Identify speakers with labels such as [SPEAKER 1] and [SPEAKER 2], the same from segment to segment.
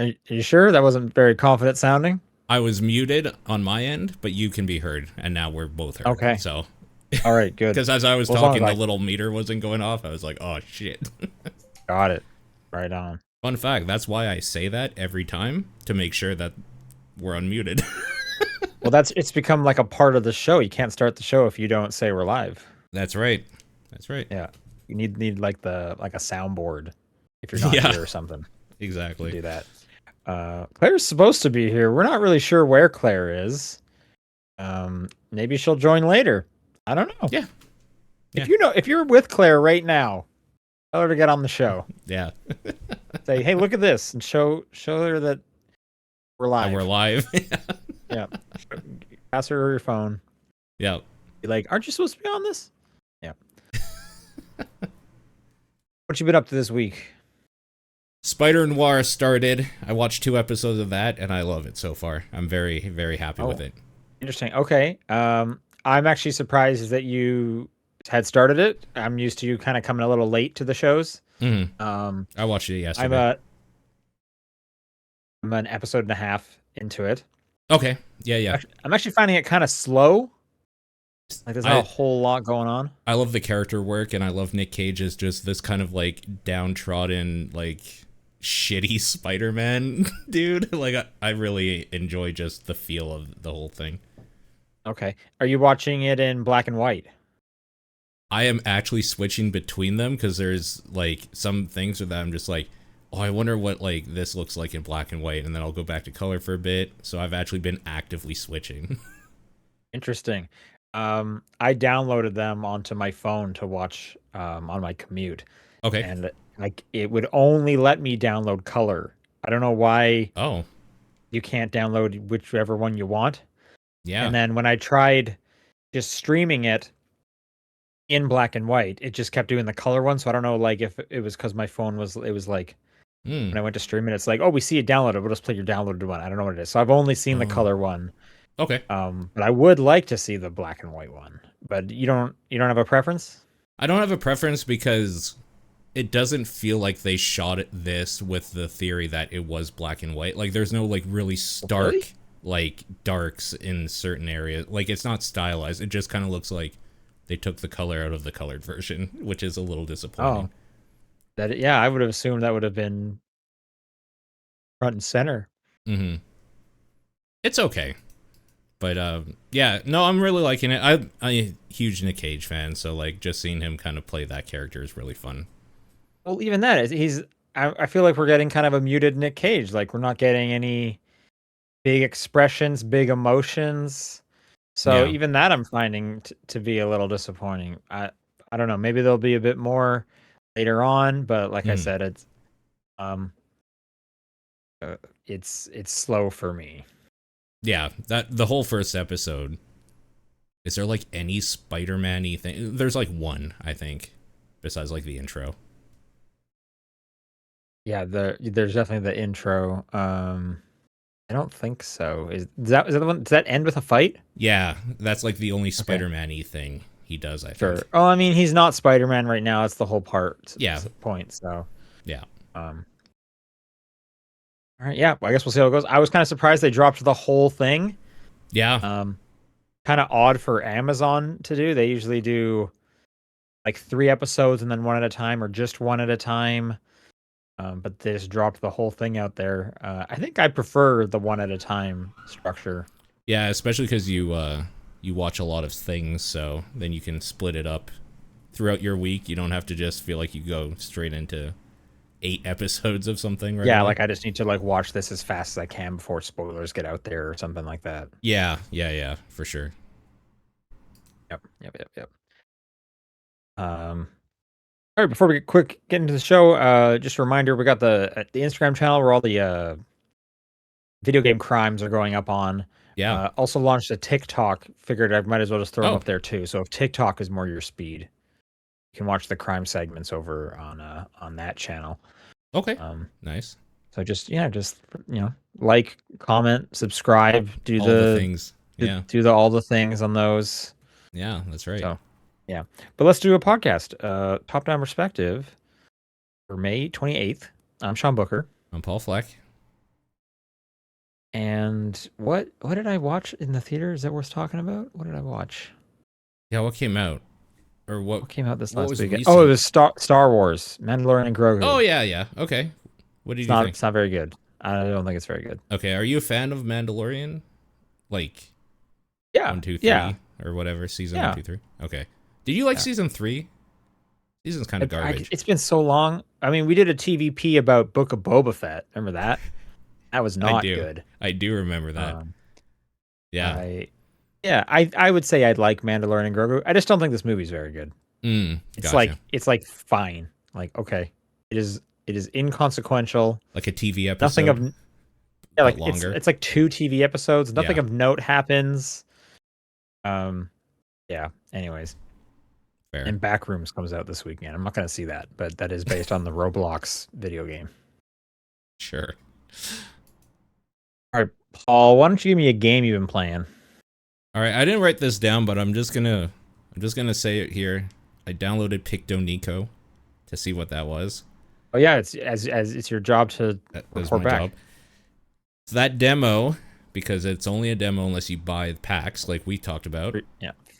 [SPEAKER 1] Are you sure that wasn't very confident sounding?
[SPEAKER 2] I was muted on my end, but you can be heard, and now we're both heard.
[SPEAKER 1] Okay.
[SPEAKER 2] So,
[SPEAKER 1] All right. Good.
[SPEAKER 2] because as I was
[SPEAKER 1] Well, as long as
[SPEAKER 2] talking, the
[SPEAKER 1] I
[SPEAKER 2] little meter wasn't going off. I was like, oh shit.
[SPEAKER 1] got it. Right on.
[SPEAKER 2] Fun fact, that's why I say that every time to make sure that we're unmuted.
[SPEAKER 1] Well, it's become like a part of the show. You can't start the show if you don't say we're live.
[SPEAKER 2] That's right. That's right.
[SPEAKER 1] Yeah. You need like a soundboard if you're not
[SPEAKER 2] Yeah,
[SPEAKER 1] here or something to
[SPEAKER 2] exactly.
[SPEAKER 1] do that. Claire's supposed to be here. We're not really sure where Claire is. Maybe she'll join later. I don't know.
[SPEAKER 2] Yeah. Yeah.
[SPEAKER 1] If you're with Claire right now, tell her to get on the show.
[SPEAKER 2] Yeah.
[SPEAKER 1] Say, hey, look at this, and show her that we're live.
[SPEAKER 2] And we're live.
[SPEAKER 1] Yeah. Pass her your phone.
[SPEAKER 2] Yeah.
[SPEAKER 1] Be like, aren't you supposed to be on this? Yeah. What you been up to this week?
[SPEAKER 2] Spider Noir started. I watched 2 episodes of that, and I love it so far. I'm very, very happy with it.
[SPEAKER 1] Interesting. Okay. I'm actually surprised that you had started it. I'm used to you kind of coming a little late to the shows.
[SPEAKER 2] Mm-hmm. I watched it yesterday.
[SPEAKER 1] I'm an episode and a half into it.
[SPEAKER 2] Okay. Yeah.
[SPEAKER 1] I'm actually finding it kind of slow. Like there's not a whole lot going on.
[SPEAKER 2] I love the character work, and I love Nick Cage as just this kind of like downtrodden, like shitty Spider-Man dude. Like I really enjoy just the feel of the whole thing.
[SPEAKER 1] Okay. Are you watching it in black and white?
[SPEAKER 2] I am actually switching between them because there's like some things that I'm just like, oh, I wonder what like this looks like in black and white, and then I'll go back to color for a bit. So I've actually been actively switching.
[SPEAKER 1] Interesting. I downloaded them onto my phone to watch on my commute.
[SPEAKER 2] Okay.
[SPEAKER 1] And like it would only let me download color. I don't know why
[SPEAKER 2] Oh.
[SPEAKER 1] you can't download whichever one you want.
[SPEAKER 2] Yeah.
[SPEAKER 1] And then when I tried just streaming it in black and white, it just kept doing the color one. So I don't know like if it was because my phone was like when I went to stream it, it's like, oh, we see it downloaded. We'll just play your downloaded one. I don't know what it is. So I've only seen the color one.
[SPEAKER 2] Okay.
[SPEAKER 1] But I would like to see the black and white one. But you don't have a preference?
[SPEAKER 2] I don't have a preference because it doesn't feel like they shot this with the theory that it was black and white. Like there's no like really stark like darks in certain areas. Like it's not stylized. It just kind of looks like they took the color out of the colored version, which is a little disappointing.
[SPEAKER 1] Oh. Yeah, I would have assumed that would have been front and center.
[SPEAKER 2] Mm-hmm. It's okay. But yeah, no, I'm really liking it. I'm a huge Nick Cage fan, so like just seeing him kind of play that character is really fun.
[SPEAKER 1] Well, even that is I feel like we're getting kind of a muted Nick Cage. Like we're not getting any big expressions, big emotions. So even that I'm finding to be a little disappointing. I don't know. Maybe there'll be a bit more later on, but like I said, it's slow for me.
[SPEAKER 2] Yeah, that the whole first episode. Is there like any Spider-Man-y thing? There's like one, I think, besides like the intro.
[SPEAKER 1] Yeah, there's definitely the intro. I don't think so. Is that the one? Does that end with a fight?
[SPEAKER 2] Yeah, that's like the only Spider-Man-y thing he does, I think.
[SPEAKER 1] Sure. Oh, I mean, he's not Spider-Man right now. It's the whole part.
[SPEAKER 2] Yeah.
[SPEAKER 1] Point. So.
[SPEAKER 2] Yeah.
[SPEAKER 1] All right. Yeah. Well, I guess we'll see how it goes. I was kind of surprised they dropped the whole thing.
[SPEAKER 2] Yeah.
[SPEAKER 1] Kind of odd for Amazon to do. They usually do like 3 episodes and then one at a time, or just one at a time. But they just dropped the whole thing out there. I think I prefer the one at a time structure.
[SPEAKER 2] Yeah, especially because you watch a lot of things, so then you can split it up throughout your week. You don't have to just feel like you go straight into 8 episodes of something. Right?
[SPEAKER 1] Yeah, like I just need to like watch this as fast as I can before spoilers get out there or something like that.
[SPEAKER 2] Yeah, for sure.
[SPEAKER 1] Yep. All right, before we get into the show, just a reminder, we got the Instagram channel where all the video game crimes are going up on.
[SPEAKER 2] Yeah.
[SPEAKER 1] Also launched a TikTok. Figured I might as well just throw them up there too. So if TikTok is more your speed, you can watch the crime segments over on that channel.
[SPEAKER 2] Okay. Nice.
[SPEAKER 1] So just like, comment, subscribe, do
[SPEAKER 2] all the things. Yeah.
[SPEAKER 1] Do all the things on those.
[SPEAKER 2] Yeah, that's right.
[SPEAKER 1] So, yeah. But let's do a podcast. Top Down Perspective for May 28th. I'm Sean Booker.
[SPEAKER 2] I'm Paul Fleck.
[SPEAKER 1] And what did I watch in the theater? Is that worth talking about? What did I watch?
[SPEAKER 2] Yeah, what came out? Or
[SPEAKER 1] What came out this
[SPEAKER 2] what
[SPEAKER 1] last
[SPEAKER 2] was
[SPEAKER 1] weekend? Oh, it
[SPEAKER 2] recent?
[SPEAKER 1] was Star Wars, Mandalorian and
[SPEAKER 2] Oh
[SPEAKER 1] Grogu.
[SPEAKER 2] yeah, yeah. Okay. What did you think?
[SPEAKER 1] It's not very good. I don't think it's very good.
[SPEAKER 2] Okay, are you a fan of Mandalorian? Like
[SPEAKER 1] Yeah,
[SPEAKER 2] one, two,
[SPEAKER 1] yeah,
[SPEAKER 2] three, or whatever, season one,
[SPEAKER 1] yeah,
[SPEAKER 2] two, three? Okay. Did you like
[SPEAKER 1] yeah.
[SPEAKER 2] season three? Season's kind of garbage.
[SPEAKER 1] It's been so long. I mean, we did a TVP about Book of Boba Fett. Remember that? That was
[SPEAKER 2] I
[SPEAKER 1] not
[SPEAKER 2] do.
[SPEAKER 1] good.
[SPEAKER 2] I do remember that.
[SPEAKER 1] Um,
[SPEAKER 2] Yeah.
[SPEAKER 1] I yeah, I would say I'd like Mandalorian and Grogu. I just don't think this movie's very good.
[SPEAKER 2] Gotcha.
[SPEAKER 1] It's like fine. Like okay, it is inconsequential.
[SPEAKER 2] Like a TV
[SPEAKER 1] Nothing of
[SPEAKER 2] episode,
[SPEAKER 1] yeah,
[SPEAKER 2] but
[SPEAKER 1] like
[SPEAKER 2] longer.
[SPEAKER 1] it's like two TV episodes. Nothing
[SPEAKER 2] Yeah.
[SPEAKER 1] of note happens. Um, yeah. Anyways,
[SPEAKER 2] Fair.
[SPEAKER 1] and Backrooms comes out this weekend. I'm not gonna see that, but that is based on the Roblox video game.
[SPEAKER 2] Sure.
[SPEAKER 1] All right, Paul, why don't you give me a game you've been playing?
[SPEAKER 2] All right, I didn't write this down, but I'm just gonna say it here. I downloaded Pictonico to see what that was.
[SPEAKER 1] Oh yeah, it's as it's your job to
[SPEAKER 2] That was
[SPEAKER 1] report
[SPEAKER 2] my
[SPEAKER 1] back.
[SPEAKER 2] job. So that demo, because it's only a demo unless you buy packs, like we talked about,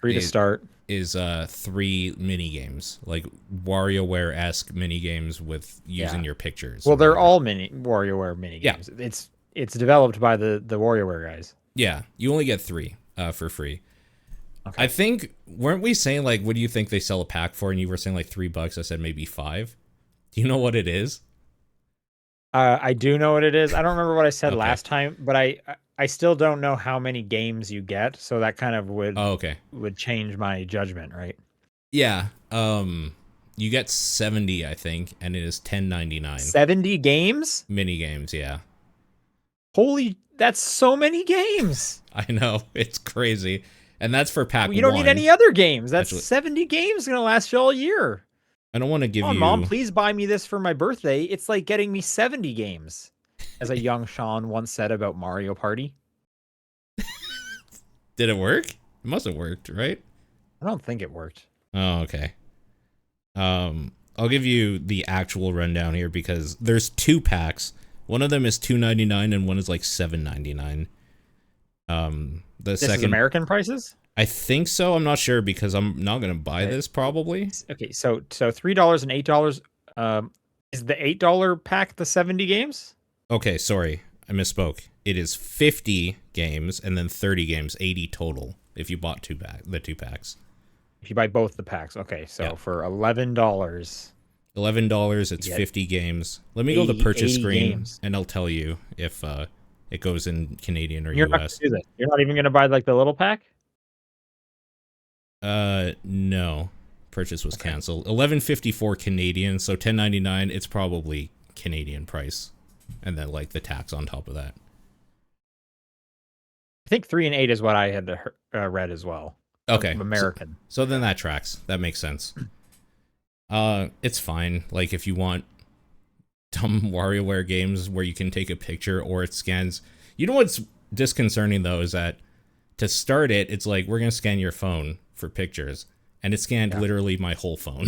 [SPEAKER 1] Free to start.
[SPEAKER 2] is 3 mini games, like WarioWare-esque mini games with using your pictures.
[SPEAKER 1] Well, they're all WarioWare mini games.
[SPEAKER 2] Yeah.
[SPEAKER 1] It's developed by the WarioWare guys.
[SPEAKER 2] Yeah, you only get 3 for free.
[SPEAKER 1] Okay.
[SPEAKER 2] I think, weren't we saying, like, what do you think they sell a pack for? And you were saying like $3. I said maybe 5. Do you know what it is?
[SPEAKER 1] I do know what it is. I don't remember what I said
[SPEAKER 2] Okay.
[SPEAKER 1] last time, but I still don't know how many games you get, so that kind of would change my judgment, right?
[SPEAKER 2] Yeah. You get 70, I think, and it is $10.99.
[SPEAKER 1] 70 games?
[SPEAKER 2] Mini games, yeah.
[SPEAKER 1] Holy, that's so many games.
[SPEAKER 2] I know, it's crazy. And that's for pack 1.
[SPEAKER 1] You don't need any other games. That's
[SPEAKER 2] Actually,
[SPEAKER 1] 70 games going to last you all year.
[SPEAKER 2] I don't want to give
[SPEAKER 1] Come on,
[SPEAKER 2] you...
[SPEAKER 1] Mom, please buy me this for my birthday. It's like getting me 70 games, as a young Sean once said about Mario Party.
[SPEAKER 2] Did it work? It must have worked, right?
[SPEAKER 1] I don't think it worked.
[SPEAKER 2] Oh, okay. I'll give you the actual rundown here because there's 2 packs. One of them is $2.99 and one is like $7.99. This second
[SPEAKER 1] is American prices?
[SPEAKER 2] I think so. I'm not sure because I'm not gonna buy this probably.
[SPEAKER 1] Okay, so $3 and $8. Is the $8 pack the 70 games?
[SPEAKER 2] Okay, sorry, I misspoke. It is 50 games and then 30 games, 80 total. If you bought the 2 packs.
[SPEAKER 1] If you buy both the packs, okay. So for $11,
[SPEAKER 2] $11, it's 50 games. Let me go to the purchase screen
[SPEAKER 1] games.
[SPEAKER 2] and I'll tell you if it goes in Canadian or
[SPEAKER 1] You're
[SPEAKER 2] US.
[SPEAKER 1] not gonna do this. You're not even gonna buy like the little pack?
[SPEAKER 2] No. Purchase was canceled. $11.54 Canadian, so $10.99. It's probably Canadian price, and then like the tax on top of that.
[SPEAKER 1] I think 3 and 8 is what I had read as well.
[SPEAKER 2] Okay,
[SPEAKER 1] American.
[SPEAKER 2] So then that tracks. That makes sense. It's fine. Like if you want dumb WarioWare games where you can take a picture or it scans. You know what's disconcerting though is that to start it, it's like we're gonna scan your phone for pictures, and it scanned literally my whole phone.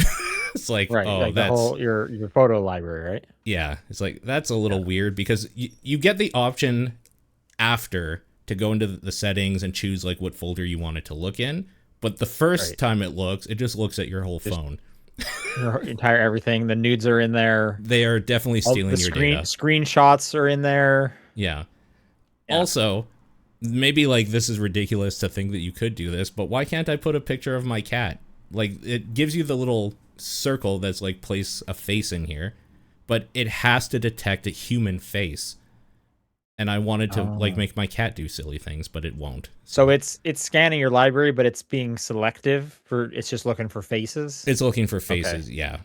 [SPEAKER 2] It's like,
[SPEAKER 1] right,
[SPEAKER 2] oh,
[SPEAKER 1] like
[SPEAKER 2] that's
[SPEAKER 1] the whole, your photo library, right?
[SPEAKER 2] Yeah, it's like that's a little weird because you get the option after to go into the settings and choose like what folder you want it to look in, but the first time it just looks at your whole phone.
[SPEAKER 1] Your entire everything. The nudes are in there.
[SPEAKER 2] They are definitely stealing your data.
[SPEAKER 1] Screenshots are in there.
[SPEAKER 2] Yeah. Also, maybe like this is ridiculous to think that you could do this, but why can't I put a picture of my cat? Like it gives you the little circle that's like place a face in here, but it has to detect a human face. And I wanted to like make my cat do silly things, but it won't.
[SPEAKER 1] So it's scanning your library, but it's being selective for. It's just looking for faces.
[SPEAKER 2] It's looking for faces, yeah.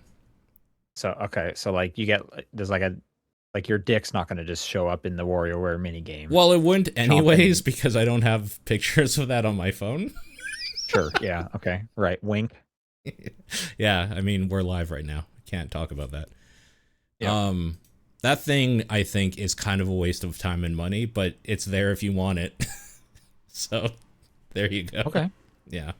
[SPEAKER 1] So so like you get there's like your dick's not going to just show up in the WarioWare mini game.
[SPEAKER 2] Well, it wouldn't anyways because I don't have pictures of that on my phone.
[SPEAKER 1] Sure. Yeah. Okay. Right. Wink.
[SPEAKER 2] Yeah. I mean, we're live right now. Can't talk about that.
[SPEAKER 1] Yeah.
[SPEAKER 2] That thing, I think, is kind of a waste of time and money, but it's there if you want it. So, there you go.
[SPEAKER 1] Okay.
[SPEAKER 2] Yeah.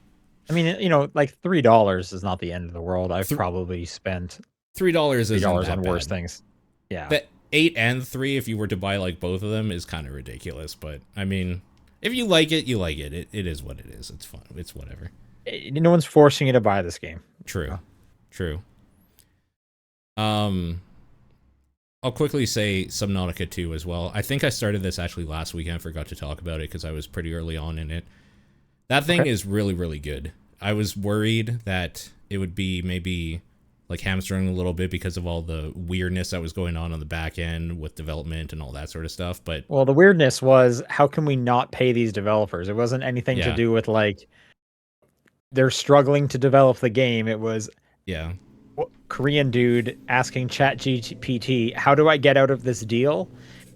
[SPEAKER 1] I mean, you know, like $3 is not the end of the world. I've probably spent
[SPEAKER 2] $3
[SPEAKER 1] on worse things. Yeah.
[SPEAKER 2] 8 and 3, if you were to buy like both of them, is kind of ridiculous. But I mean, if you like it, you like it. It is what it is. It's fun. It's whatever.
[SPEAKER 1] No one's forcing you to buy this game.
[SPEAKER 2] True. True. I'll quickly say Subnautica 2 as well. I think I started this actually last weekend. I forgot to talk about it because I was pretty early on in it. That thing is really, really good. I was worried that it would be maybe like hamstring a little bit because of all the weirdness that was going on the back end with development and all that sort of stuff. But
[SPEAKER 1] well, the weirdness was, how can we not pay these developers? It wasn't anything to do with like they're struggling to develop the game. It was Korean dude asking ChatGPT, how do I get out of this deal?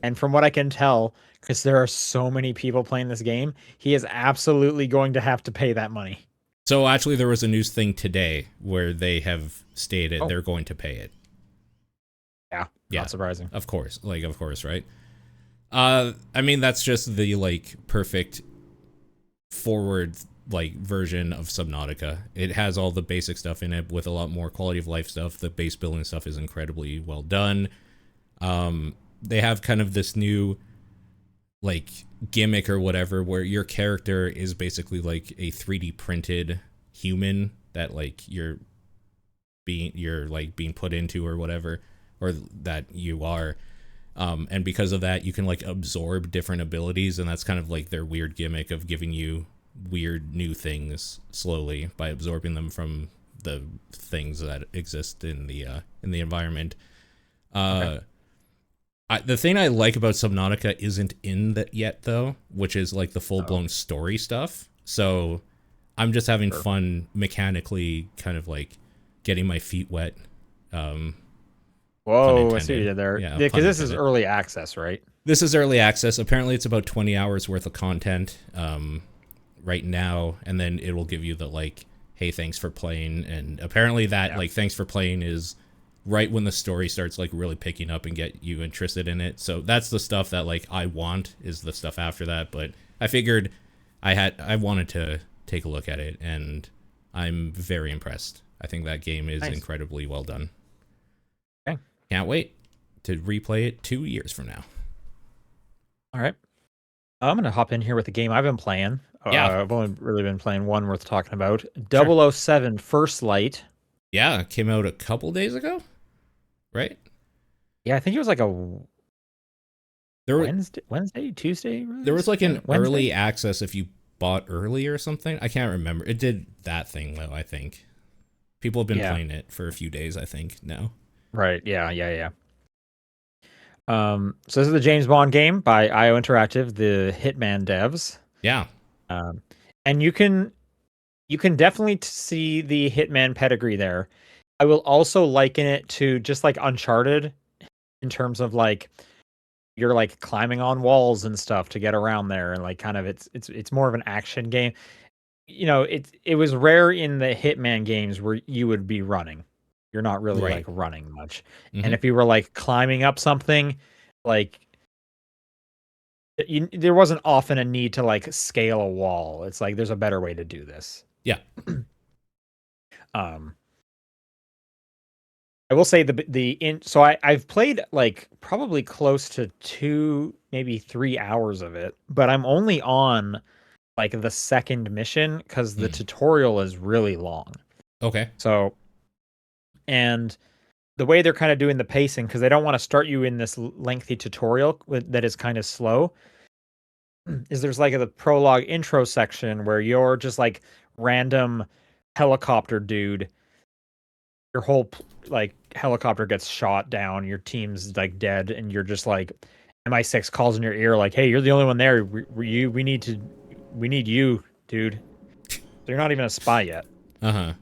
[SPEAKER 1] And from what I can tell, because there are so many people playing this game, he is absolutely going to have to pay that money.
[SPEAKER 2] So actually there was a news thing today where they have stated they're going to pay it.
[SPEAKER 1] Yeah, not surprising.
[SPEAKER 2] Of course, right? I mean, that's just the like perfect forward like version of Subnautica. It has all the basic stuff in it with a lot more quality of life stuff. The base building stuff is incredibly well done. They have kind of this new like gimmick or whatever where your character is basically like a 3D printed human that like you're being put into or whatever, or that you are. And because of that, you can like absorb different abilities, and that's kind of like their weird gimmick of giving you weird new things slowly by absorbing them from the things that exist in the environment. The thing I like about Subnautica isn't in that yet though, which is like the full-blown story stuff. So I'm just having fun mechanically, kind of like getting my feet wet.
[SPEAKER 1] Whoa, I see you did there. Yeah, because this is early access, right?
[SPEAKER 2] This is early access. Apparently it's about 20 hours worth of content right now, and then it will give you the like, hey, thanks for playing. And apparently that like thanks for playing is right when the story starts like really picking up and get you interested in it. So that's the stuff that like I want, is the stuff after that. But I figured I wanted to take a look at it, and I'm very impressed. I think that game is incredibly well done.
[SPEAKER 1] Okay.
[SPEAKER 2] Can't wait to replay it 2 years from now.
[SPEAKER 1] All right. I'm going to hop in here with the game I've been playing. I've only really been playing one worth talking about. 007 First Light.
[SPEAKER 2] Yeah, it came out a couple days ago, right?
[SPEAKER 1] Yeah, I think it was like a Wednesday, Tuesday.
[SPEAKER 2] There was like an early access if you bought early or something. I can't remember. It did that thing though, I think. People have been playing it for a few days, I think, now. Right,
[SPEAKER 1] yeah. So this is the James Bond game by IO Interactive, the Hitman devs.
[SPEAKER 2] Yeah.
[SPEAKER 1] And you can definitely see the Hitman pedigree there. I will also liken it to just like Uncharted in terms of like you're like climbing on walls and stuff to get around there, and like kind of it's more of an action game. You know, it was rare in the Hitman games where you would be running. You're not really like running much. Mm-hmm. And if you were like climbing up something, like there wasn't often a need to like scale a wall. It's like there's a better way to do this.
[SPEAKER 2] Yeah.
[SPEAKER 1] I will say so I've played like probably close to 2, maybe 3 hours of it, but I'm only on like the second mission because the tutorial is really long.
[SPEAKER 2] Okay.
[SPEAKER 1] So, and the way they're kind of doing the pacing, because they don't want to start you in this lengthy tutorial that is kind of slow, is there's like the prologue intro section where you're just like random helicopter dude. Your whole like helicopter gets shot down, your team's like dead, and you're just like MI6 calls in your ear like, hey, you're the only one there. We need you, dude. So you're not even a spy yet.
[SPEAKER 2] Uh-huh.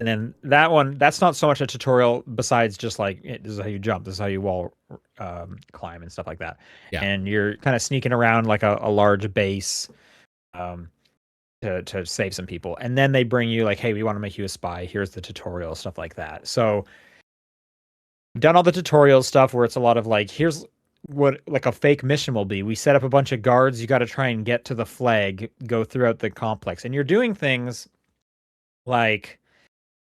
[SPEAKER 1] And then that one, that's not so much a tutorial besides just like, this is how you jump, this is how you wall climb and stuff like that.
[SPEAKER 2] Yeah.
[SPEAKER 1] And you're kind of sneaking around like a large base to save some people. And then they bring you like, hey, we want to make you a spy. Here's the tutorial, stuff like that. So I've done all the tutorial stuff where it's a lot of like, here's what like a fake mission will be. We set up a bunch of guards. You got to try and get to the flag, go throughout the complex. And you're doing things like,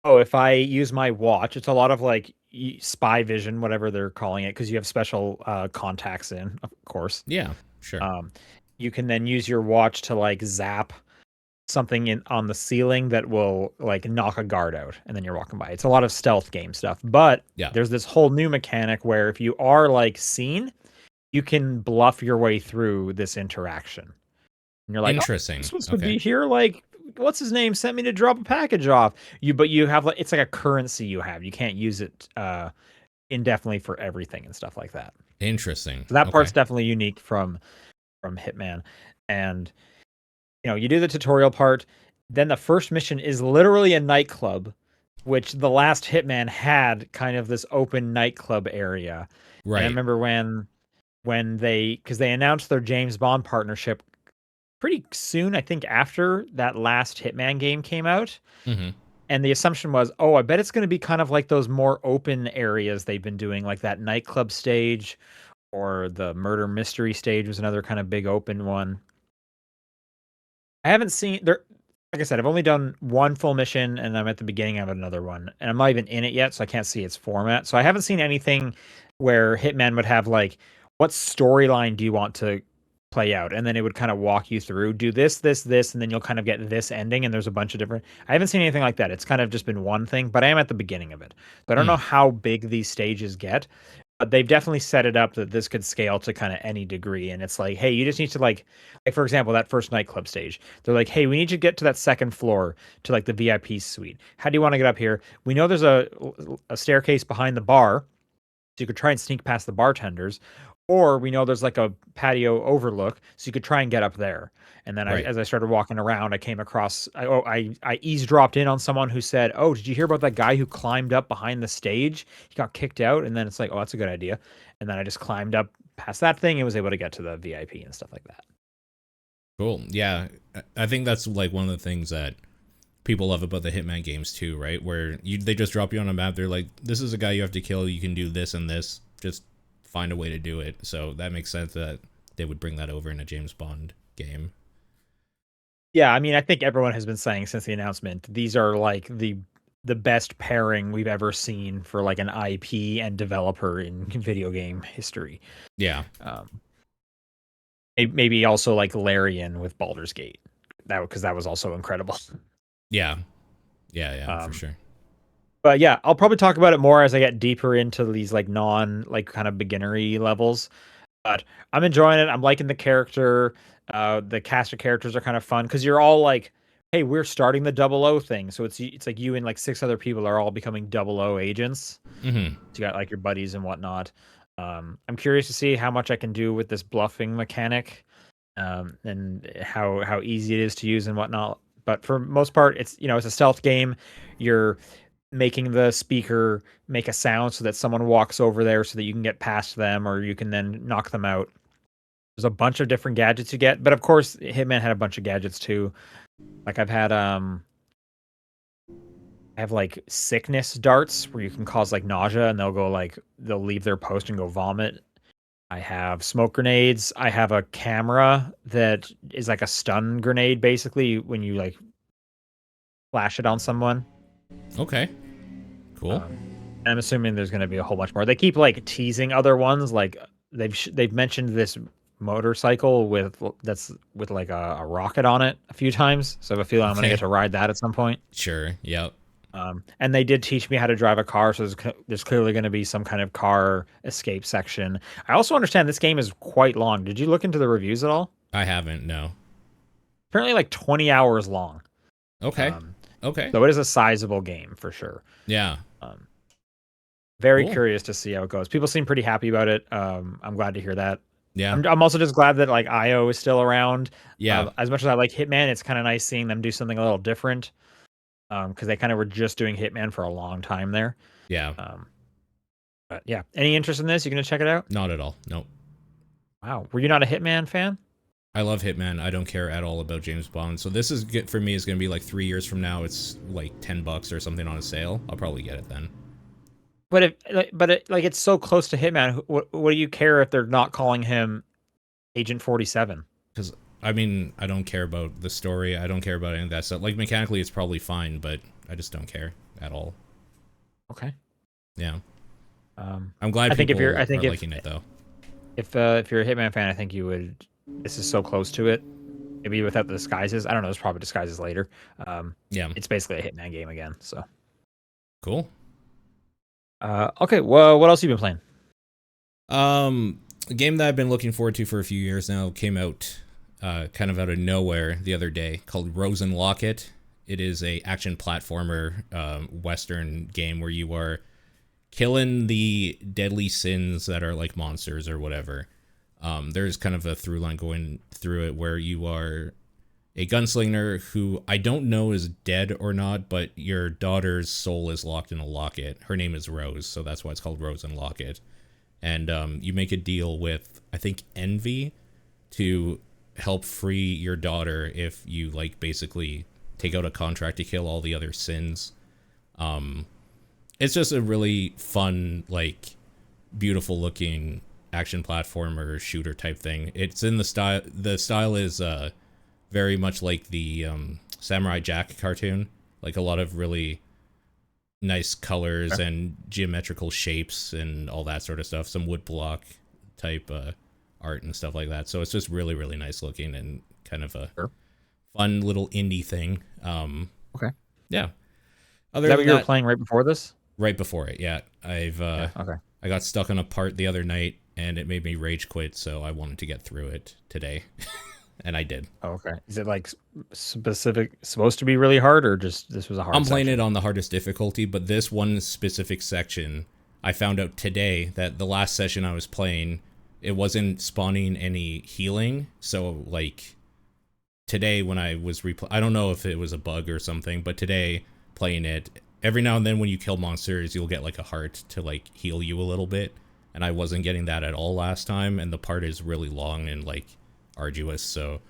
[SPEAKER 1] oh, if I use my watch, it's a lot of like spy vision, whatever they're calling it, because you have special contacts in, of course.
[SPEAKER 2] Yeah, sure.
[SPEAKER 1] You can then use your watch to like zap something in on the ceiling that will like knock a guard out, and then you're walking by. It's a lot of stealth game stuff, but
[SPEAKER 2] Yeah.
[SPEAKER 1] there's this whole new mechanic where if you are like seen, you can bluff your way through this interaction. And you're like, oh,
[SPEAKER 2] Interesting.
[SPEAKER 1] I'm supposed to
[SPEAKER 2] Okay.
[SPEAKER 1] be here. Like, what's his name sent me to drop a package off. But you have like it's like a currency you have. You can't use it indefinitely for everything and stuff like that.
[SPEAKER 2] Interesting.
[SPEAKER 1] So that
[SPEAKER 2] Okay.
[SPEAKER 1] part's definitely unique from Hitman. And you do the tutorial part. Then the first mission is literally a nightclub, which the last Hitman had kind of this open nightclub area.
[SPEAKER 2] Right.
[SPEAKER 1] And I remember when because they announced their James Bond partnership pretty soon, I think after that last Hitman game came out.
[SPEAKER 2] Mm-hmm.
[SPEAKER 1] And the assumption was, oh, I bet it's going to be kind of like those more open areas they've been doing, like that nightclub stage or the murder mystery stage was another kind of big open one. I haven't seen there. Like I said, I've only done one full mission, and I'm at the beginning of another one, and I'm not even in it yet, so I can't see its format. So I haven't seen anything where Hitman would have like, what storyline do you want to play out, and then it would kind of walk you through, do this, this, this, and then you'll kind of get this ending, and there's a bunch of different. I haven't seen anything like that. It's kind of just been one thing, but I am at the beginning of it, so I don't know how big these stages get. But they've definitely set it up that this could scale to kind of any degree. And it's like, hey, you just need to like, for example, that first nightclub stage. They're like, hey, we need you to get to that second floor to like the VIP suite. How do you want to get up here? We know there's a staircase behind the bar, so you could try and sneak past the bartenders. Or we know there's like a patio overlook, so you could try and get up there. And then as I started walking around, I came across, I eavesdropped in on someone who said, oh, did you hear about that guy who climbed up behind the stage? He got kicked out. And then it's like, oh, that's a good idea. And then I just climbed up past that thing and was able to get to the VIP and stuff like that.
[SPEAKER 2] Cool. Yeah. I think that's like one of the things that people love about the Hitman games too, right? Where they just drop you on a map. They're like, this is a guy you have to kill. You can do this and this. Just find a way to do it. So that makes sense that they would bring that over in a James Bond game.
[SPEAKER 1] Yeah, I mean, I think everyone has been saying since the announcement, these are like the best pairing we've ever seen for like an IP and developer in video game history.
[SPEAKER 2] Yeah.
[SPEAKER 1] Maybe also like Larian with Baldur's Gate. Because that was also incredible.
[SPEAKER 2] Yeah. Yeah, for sure.
[SPEAKER 1] But yeah, I'll probably talk about it more as I get deeper into these like kind of beginnery levels. But I'm enjoying it. I'm liking the character. The cast of characters are kind of fun because you're all like, hey, we're starting the 00 thing. So it's like you and like 6 other people are all becoming 00 agents.
[SPEAKER 2] Mm-hmm.
[SPEAKER 1] So you got like your buddies and whatnot. I'm curious to see how much I can do with this bluffing mechanic, and how easy it is to use and whatnot. But for most part, it's it's a stealth game. You're making the speaker make a sound so that someone walks over there so that you can get past them or you can then knock them out. There's a bunch of different gadgets you get, but of course Hitman had a bunch of gadgets too. Like I've had I have like sickness darts where you can cause like nausea and they'll leave their post and go vomit. I have smoke grenades. I have a camera that is like a stun grenade basically when you like flash it on someone.
[SPEAKER 2] Okay. Cool.
[SPEAKER 1] I'm assuming there's going to be a whole bunch more. They keep like teasing other ones. Like they've mentioned this motorcycle that's with like a rocket on it a few times. So I have a feeling I'm going to get to ride that at some point.
[SPEAKER 2] Sure. Yep.
[SPEAKER 1] And they did teach me how to drive a car. So there's clearly going to be some kind of car escape section. I also understand this game is quite long. Did you look into the reviews at all?
[SPEAKER 2] I haven't. No.
[SPEAKER 1] Apparently like 20 hours long.
[SPEAKER 2] Okay. Okay.
[SPEAKER 1] So it is a sizable game for sure.
[SPEAKER 2] Yeah.
[SPEAKER 1] Very curious to see how it goes. People seem pretty happy about it. I'm glad to hear that.
[SPEAKER 2] Yeah.
[SPEAKER 1] I'm also just glad that like IO is still around.
[SPEAKER 2] Yeah.
[SPEAKER 1] As much as I like Hitman, it's kind of nice seeing them do something a little different. Because they kind of were just doing Hitman for a long time there.
[SPEAKER 2] Yeah.
[SPEAKER 1] But yeah, any interest in this? You gonna check it out?
[SPEAKER 2] Not at all. Nope.
[SPEAKER 1] Wow, were you not a Hitman fan?
[SPEAKER 2] I love Hitman. I don't care at all about James Bond. So this is good for me. Is gonna be like 3 years from now. It's like $10 or something on a sale. I'll probably get it then.
[SPEAKER 1] But it's so close to Hitman. What do you care if they're not calling him Agent 47?
[SPEAKER 2] Because I mean, I don't care about the story. I don't care about any of that stuff. Like mechanically, it's probably fine, but I just don't care at all.
[SPEAKER 1] Okay.
[SPEAKER 2] Yeah. I'm glad
[SPEAKER 1] I think if you're,
[SPEAKER 2] people
[SPEAKER 1] I
[SPEAKER 2] are
[SPEAKER 1] think
[SPEAKER 2] liking it though.
[SPEAKER 1] if you're a Hitman fan, I think you would. This is so close to it. Maybe without the disguises. I don't know. There's probably disguises later.
[SPEAKER 2] Yeah,
[SPEAKER 1] It's basically a Hitman game again. So,
[SPEAKER 2] cool.
[SPEAKER 1] okay. Well, what else have you been playing?
[SPEAKER 2] A game that I've been looking forward to for a few years now came out kind of out of nowhere the other day, called Rose and Locket. It is a action platformer Western game where you are killing the deadly sins that are like monsters or whatever. There's kind of a through line going through it where you are a gunslinger who I don't know is dead or not, but your daughter's soul is locked in a locket. Her name is Rose, so that's why it's called Rose and Locket. And you make a deal with, I think, Envy to help free your daughter if you, like, basically take out a contract to kill all the other sins. It's just a really fun, like, beautiful looking action platformer shooter type thing. It's in the style is very much like the Samurai Jack cartoon, like a lot of really nice colors and geometrical shapes and all that sort of stuff, some wood block type art and stuff like that. So it's just really, really nice looking and kind of a fun little indie thing.
[SPEAKER 1] Okay.
[SPEAKER 2] Yeah.
[SPEAKER 1] Is that what you were playing right before this?
[SPEAKER 2] Right before it, yeah.
[SPEAKER 1] Okay.
[SPEAKER 2] I got stuck on a part the other night and it made me rage quit, so I wanted to get through it today. And I did.
[SPEAKER 1] Oh, okay. Is it like supposed to be really hard, or just this was a hard
[SPEAKER 2] I'm playing
[SPEAKER 1] section?
[SPEAKER 2] it on the hardest difficulty, but this one specific section, I found out today that the last session I was playing, it wasn't spawning any healing. So, like, today when I was I don't know if it was a bug or something, but today playing it, every now and then when you kill monsters, you'll get, like, a heart to, like, heal you a little bit. And I wasn't getting that at all last time, and the part is really long and, like, arduous, so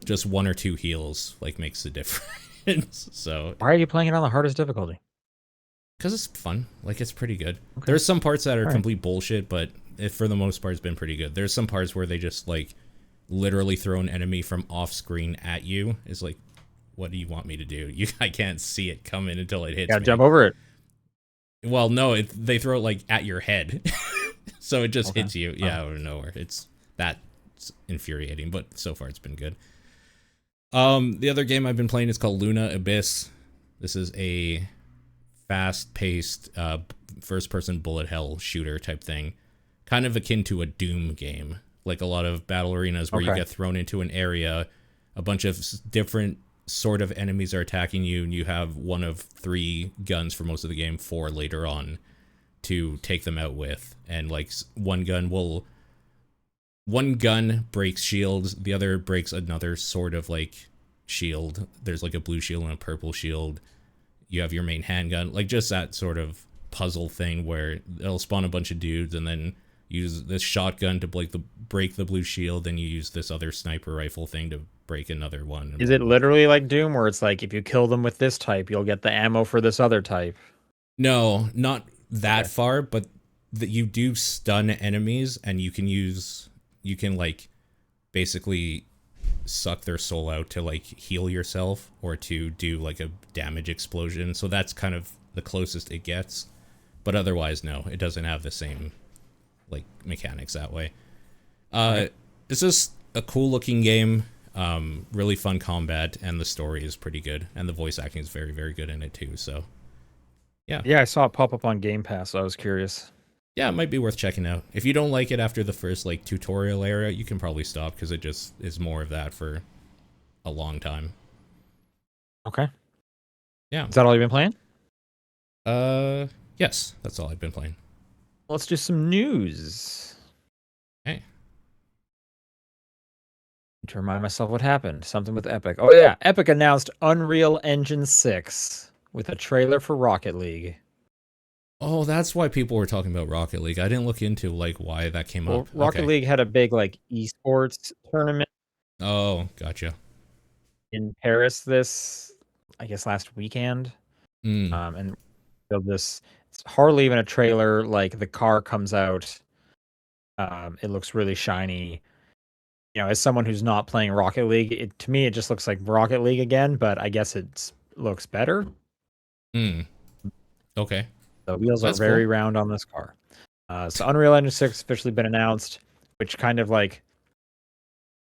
[SPEAKER 2] just one or two heals like makes the difference. So
[SPEAKER 1] why are you playing it on the hardest difficulty?
[SPEAKER 2] because it's fun, like it's pretty good.
[SPEAKER 1] Okay.
[SPEAKER 2] There's some parts that are complete bullshit, but for the most part it's been pretty good. There's some parts where they just like literally throw an enemy from off screen at you. It's like, what do you want me to do? I can't see it coming until it hits me.
[SPEAKER 1] Jump over it.
[SPEAKER 2] Well, no, they throw it like at your head. So it just hits you out of nowhere. It's that infuriating, but so far it's been good. The other game I've been playing is called Luna Abyss. This is a fast-paced first-person bullet hell shooter type thing, kind of akin to a Doom game, like a lot of battle arenas where you get thrown into an area, a bunch of different sort of enemies are attacking you, and you have one of 3 guns for most of the game, 4 later on, to take them out with. And like one gun breaks shields, the other breaks another sort of like shield. There's like a blue shield and a purple shield. You have your main handgun, like just that sort of puzzle thing where it'll spawn a bunch of dudes and then use this shotgun to break the blue shield, and you use this other sniper rifle thing to break another one.
[SPEAKER 1] Is it literally like Doom, where it's like if you kill them with this type, you'll get the ammo for this other type?
[SPEAKER 2] No, not that far, but that you do stun enemies, and you can like basically suck their soul out to like heal yourself or to do like a damage explosion. So that's kind of the closest it gets, but otherwise no, it doesn't have the same like mechanics that way. It's just a cool looking game, really fun combat, and the story is pretty good, and the voice acting is very, very good in it too. So yeah,
[SPEAKER 1] I saw it pop up on Game Pass, so I was curious.
[SPEAKER 2] Yeah, it might be worth checking out. If you don't like it after the first like tutorial area, you can probably stop, because it just is more of that for a long time.
[SPEAKER 1] Okay.
[SPEAKER 2] Yeah.
[SPEAKER 1] Is that all you've been playing?
[SPEAKER 2] Yes, that's all I've been playing.
[SPEAKER 1] Let's do some news.
[SPEAKER 2] Hey.
[SPEAKER 1] To remind myself what happened. Something with Epic. Oh yeah, Epic announced Unreal Engine 6 with a trailer for Rocket League.
[SPEAKER 2] Oh, that's why people were talking about Rocket League. I didn't look into like why that came up.
[SPEAKER 1] Rocket League had a big like esports tournament.
[SPEAKER 2] Oh, gotcha.
[SPEAKER 1] In Paris I guess last weekend. And this, it's hardly even a trailer. Like the car comes out. It looks really shiny. You know, as someone who's not playing Rocket League, to me it just looks like Rocket League again, but I guess it looks better.
[SPEAKER 2] Okay.
[SPEAKER 1] The wheels are
[SPEAKER 2] That's
[SPEAKER 1] very
[SPEAKER 2] cool.
[SPEAKER 1] round on this car. So Unreal Engine 6 officially been announced, which kind of like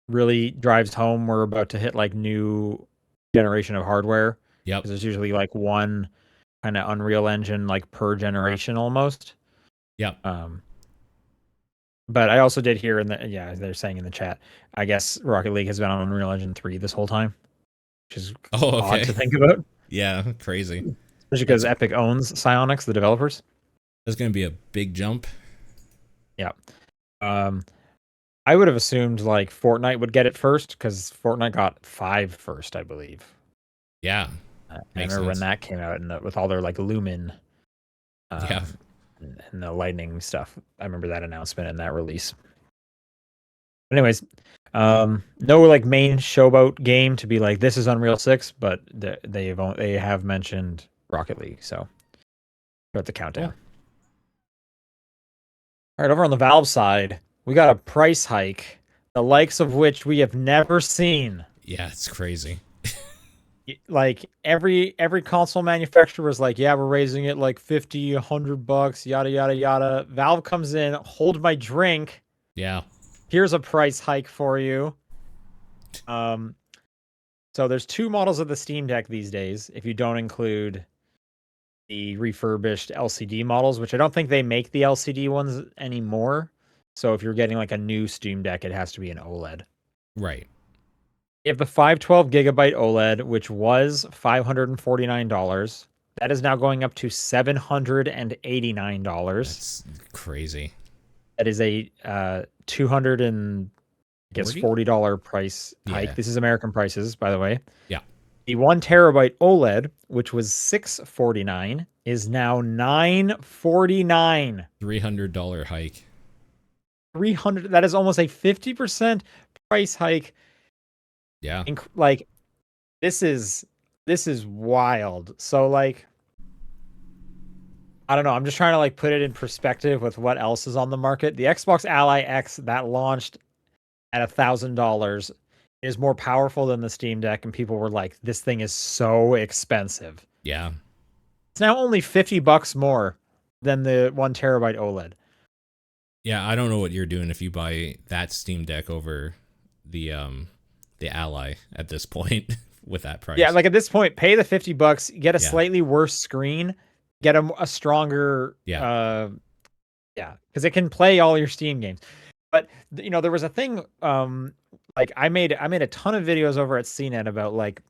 [SPEAKER 1] really drives home we're about to hit like new generation of hardware.
[SPEAKER 2] Yep.
[SPEAKER 1] Because there's usually like one kind of Unreal Engine like per generation almost.
[SPEAKER 2] Yep.
[SPEAKER 1] But I also did hear they're saying in the chat, I guess Rocket League has been on Unreal Engine 3 this whole time, which is
[SPEAKER 2] Oh,
[SPEAKER 1] odd
[SPEAKER 2] okay.
[SPEAKER 1] to think about.
[SPEAKER 2] Yeah, crazy.
[SPEAKER 1] Especially because
[SPEAKER 2] That's
[SPEAKER 1] Epic owns Psyonix, the developers.
[SPEAKER 2] that's gonna be a big jump.
[SPEAKER 1] Yeah. Um, I would have assumed like Fortnite would get it first because Fortnite got 5 first, I believe.
[SPEAKER 2] Yeah,
[SPEAKER 1] I
[SPEAKER 2] makes
[SPEAKER 1] remember when
[SPEAKER 2] sense.
[SPEAKER 1] that came out and with all their like Lumen
[SPEAKER 2] Yeah.
[SPEAKER 1] and the lightning stuff. I remember that announcement and that release. But anyways, no like main showboat game to be like this is Unreal 6, but they have mentioned Rocket League, so start the countdown.
[SPEAKER 2] Cool.
[SPEAKER 1] All right, over on the Valve side, we got a price hike, the likes of which we have never seen.
[SPEAKER 2] Yeah, it's crazy.
[SPEAKER 1] Like every console manufacturer was like, yeah, we're raising it like 50, $100, yada yada yada. Valve comes in, hold my drink.
[SPEAKER 2] Yeah.
[SPEAKER 1] Here's a price hike for you. So there's 2 models of the Steam Deck these days, if you don't include the refurbished LCD models, which I don't think they make the LCD ones anymore. So if you're getting like a new Steam Deck, it has to be an OLED.
[SPEAKER 2] Right.
[SPEAKER 1] You have the 512 gigabyte OLED, which was $549. That is now going up to $789.
[SPEAKER 2] That's crazy.
[SPEAKER 1] That is a 200 and I guess
[SPEAKER 2] 40?
[SPEAKER 1] $40 price hike.
[SPEAKER 2] Yeah.
[SPEAKER 1] This is American prices, by the way.
[SPEAKER 2] Yeah.
[SPEAKER 1] The 1 terabyte OLED, which was $649, is now $949.
[SPEAKER 2] $300 hike.
[SPEAKER 1] 300. That is almost a 50% price hike.
[SPEAKER 2] Yeah.
[SPEAKER 1] Like this is wild. So like I don't know. I'm just trying to like put it in perspective with what else is on the market. The Xbox Ally X that launched at $1,000 is more powerful than the Steam Deck, and people were like, "This thing is so expensive."
[SPEAKER 2] Yeah.
[SPEAKER 1] It's now only $50 more than the 1 terabyte OLED.
[SPEAKER 2] Yeah, I don't know what you're doing if you buy that Steam Deck over the Ally at this point with that price.
[SPEAKER 1] Yeah, like at this point, pay the $50, get a
[SPEAKER 2] Yeah.
[SPEAKER 1] slightly worse screen, get a stronger
[SPEAKER 2] Yeah.
[SPEAKER 1] yeah, because it can play all your Steam games. But you know, there was a thing like I made a ton of videos over at CNET about like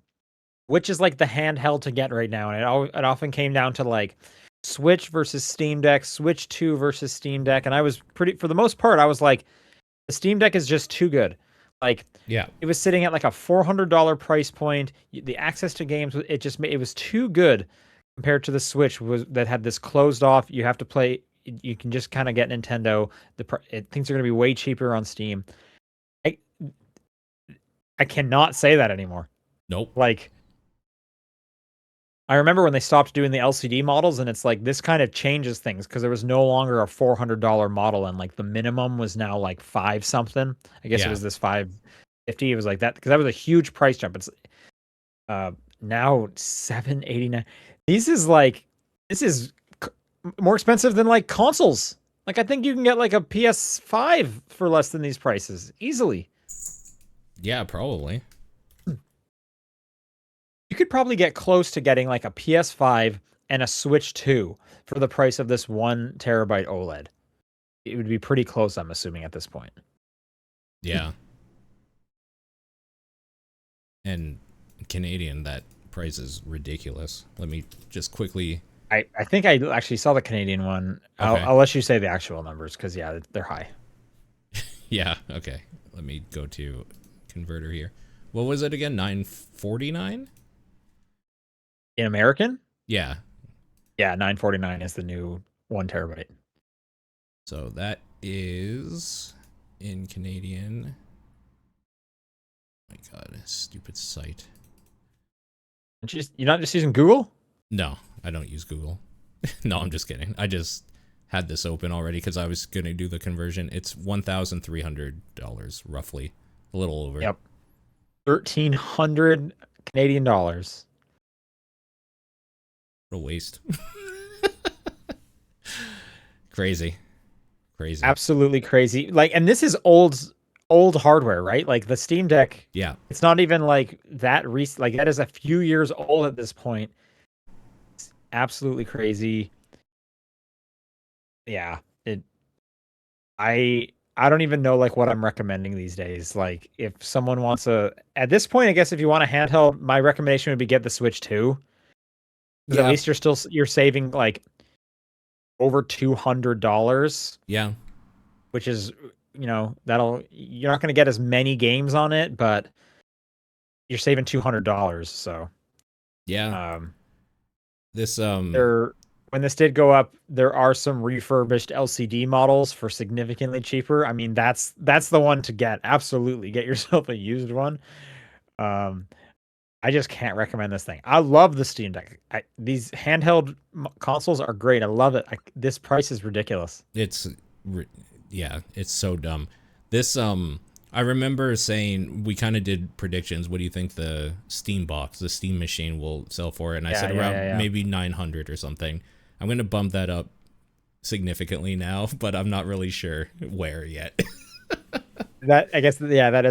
[SPEAKER 1] which is like the handheld to get right now, and it often came down to like Switch versus Steam Deck, Switch 2 versus Steam Deck, and I was for the most part I was like the Steam Deck is just too good. Like
[SPEAKER 2] Yeah.
[SPEAKER 1] it was sitting at like a $400 price point. The access to games, it was too good compared to the Switch that had this closed off. You have to play. You can just kind of get Nintendo. Things are going to be way cheaper on Steam. I cannot say that anymore.
[SPEAKER 2] Nope.
[SPEAKER 1] Like I remember when they stopped doing the LCD models, and it's like this kind of changes things because there was no longer a $400 model, and like the minimum was now like 5 something. I guess it
[SPEAKER 2] Yeah.
[SPEAKER 1] was this 550. It was like that because that was a huge price jump. It's now $789. This is more expensive than like consoles. Like I think you can get like a PS5 for less than these prices easily.
[SPEAKER 2] Yeah, probably.
[SPEAKER 1] You could probably get close to getting like a PS5 and a Switch 2 for the price of this 1 terabyte OLED. It would be pretty close, I'm assuming, at this point.
[SPEAKER 2] Yeah. And Canadian, that price is ridiculous. Let me just quickly.
[SPEAKER 1] I think I actually saw the Canadian one.
[SPEAKER 2] Okay.
[SPEAKER 1] I'll let you say the actual numbers because, yeah, they're high.
[SPEAKER 2] Yeah, okay. Let me go to converter here. What was it again? 949?
[SPEAKER 1] In American?
[SPEAKER 2] Yeah.
[SPEAKER 1] Yeah, 949 is the new 1 terabyte.
[SPEAKER 2] So that is in Canadian. Oh my god, stupid site.
[SPEAKER 1] You're not just using Google?
[SPEAKER 2] No, I don't use Google. No, I'm just kidding. I just had this open already because I was going to do the conversion. It's $1,300 roughly. A little over.
[SPEAKER 1] Yep. 1,300 Canadian dollars.
[SPEAKER 2] What a waste. Crazy.
[SPEAKER 1] Absolutely crazy. Like, and this is old hardware, right? Like the Steam Deck.
[SPEAKER 2] Yeah.
[SPEAKER 1] It's not even like that recent. Like that is a few years old at this point. It's absolutely crazy. Yeah. I don't even know like what I'm recommending these days. Like if someone wants at this point, I guess if you want a handheld, my recommendation would be get the Switch 2. Because at least you're saving like over $200.
[SPEAKER 2] Yeah.
[SPEAKER 1] Which is, you're not going to get as many games on it, but you're saving $200. So
[SPEAKER 2] yeah. This
[SPEAKER 1] when this did go up, there are some refurbished LCD models for significantly cheaper. I mean, that's the one to get. Absolutely, get yourself a used one. I just can't recommend this thing. I love the Steam Deck. These handheld consoles are great. I love it. This price is ridiculous.
[SPEAKER 2] It's so dumb. This I remember saying we kind of did predictions. What do you think the Steam box, the Steam machine will sell for? And I said around maybe 900 or something. I'm going to bump that up significantly now, but I'm not really sure where yet.
[SPEAKER 1] That is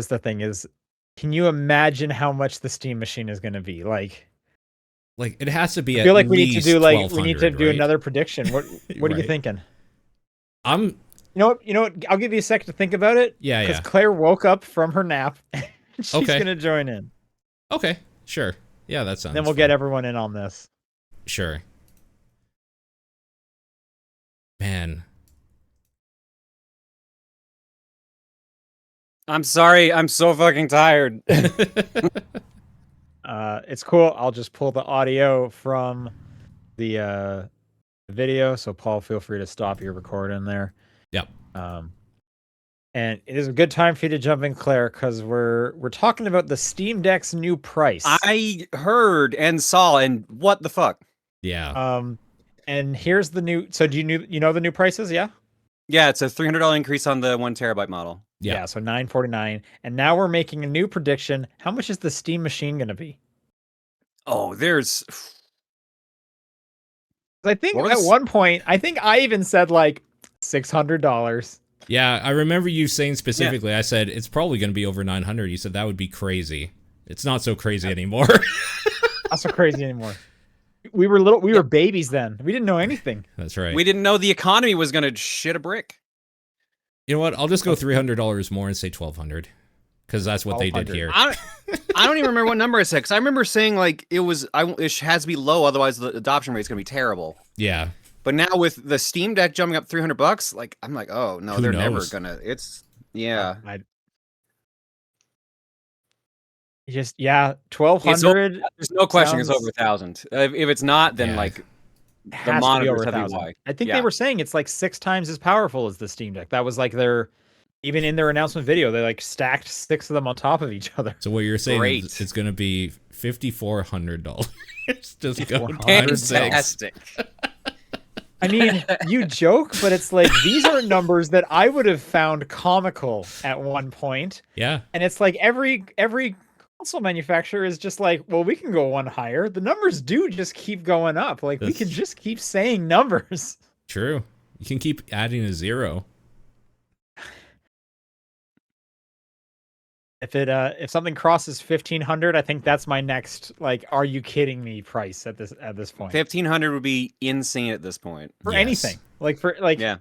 [SPEAKER 1] the thing is, can you imagine how much the Steam machine is going to be? Like
[SPEAKER 2] it has to be
[SPEAKER 1] I feel
[SPEAKER 2] at
[SPEAKER 1] like we need to do
[SPEAKER 2] right?
[SPEAKER 1] another prediction. What
[SPEAKER 2] right.
[SPEAKER 1] are you thinking?
[SPEAKER 2] You
[SPEAKER 1] know what? I'll give you a second to think about it.
[SPEAKER 2] Yeah,
[SPEAKER 1] because Claire woke up from her nap. And she's gonna join in.
[SPEAKER 2] Okay, sure. Yeah, that sounds.
[SPEAKER 1] Then we'll get everyone in on this.
[SPEAKER 2] Sure. Man.
[SPEAKER 3] I'm sorry. I'm so fucking tired.
[SPEAKER 1] It's cool. I'll just pull the audio from the video. So Paul, feel free to stop your recording there.
[SPEAKER 2] Yep.
[SPEAKER 1] And it is a good time for you to jump in, Claire, because we're talking about the Steam Deck's new price.
[SPEAKER 3] I heard and saw, and what the fuck?
[SPEAKER 2] Yeah.
[SPEAKER 1] And here's the new. So do you know the new prices? Yeah.
[SPEAKER 3] Yeah, it's a $300 increase on the 1 terabyte model.
[SPEAKER 1] Yeah, so $949, and now we're making a new prediction. How much is the Steam machine going to be?
[SPEAKER 3] Oh, there's.
[SPEAKER 1] I think at one point, I even said like $600.
[SPEAKER 2] Yeah, I remember you saying specifically. Yeah. I said it's probably going to be over 900. You said that would be crazy. It's not so crazy anymore.
[SPEAKER 1] Not so crazy anymore. We were babies then. We didn't know anything.
[SPEAKER 2] That's right.
[SPEAKER 3] We didn't know the economy was going to shit a brick.
[SPEAKER 2] You know what? I'll just go $300 more and say $1,200, because that's what they did here.
[SPEAKER 3] I don't even remember what number I said, because I remember saying like it has to be low, otherwise the adoption rate is going to be terrible.
[SPEAKER 2] Yeah.
[SPEAKER 3] But now with the Steam Deck jumping up $300, like I'm like, oh no, they're never gonna. It's yeah.
[SPEAKER 1] Just 1,200.
[SPEAKER 3] There's no question it's over 1,000. If it's not, then like the monitors have why.
[SPEAKER 1] I think they were saying it's like 6 times as powerful as the Steam Deck. That was like even in their announcement video, they like stacked 6 of them on top of each other.
[SPEAKER 2] So what you're saying is it's going to be $5,400. Just go
[SPEAKER 3] fantastic.
[SPEAKER 1] I mean, you joke, but it's like these are numbers that I would have found comical at one point.
[SPEAKER 2] Yeah.
[SPEAKER 1] And it's like every console manufacturer is just like, well, we can go one higher. The numbers do just keep going up. Like we can just keep saying numbers.
[SPEAKER 2] True. You can keep adding a 0.
[SPEAKER 1] If something crosses 1,500, I think that's my next like, are you kidding me price at this point.
[SPEAKER 3] 1,500 would be insane at this point
[SPEAKER 1] for anything. Yeah.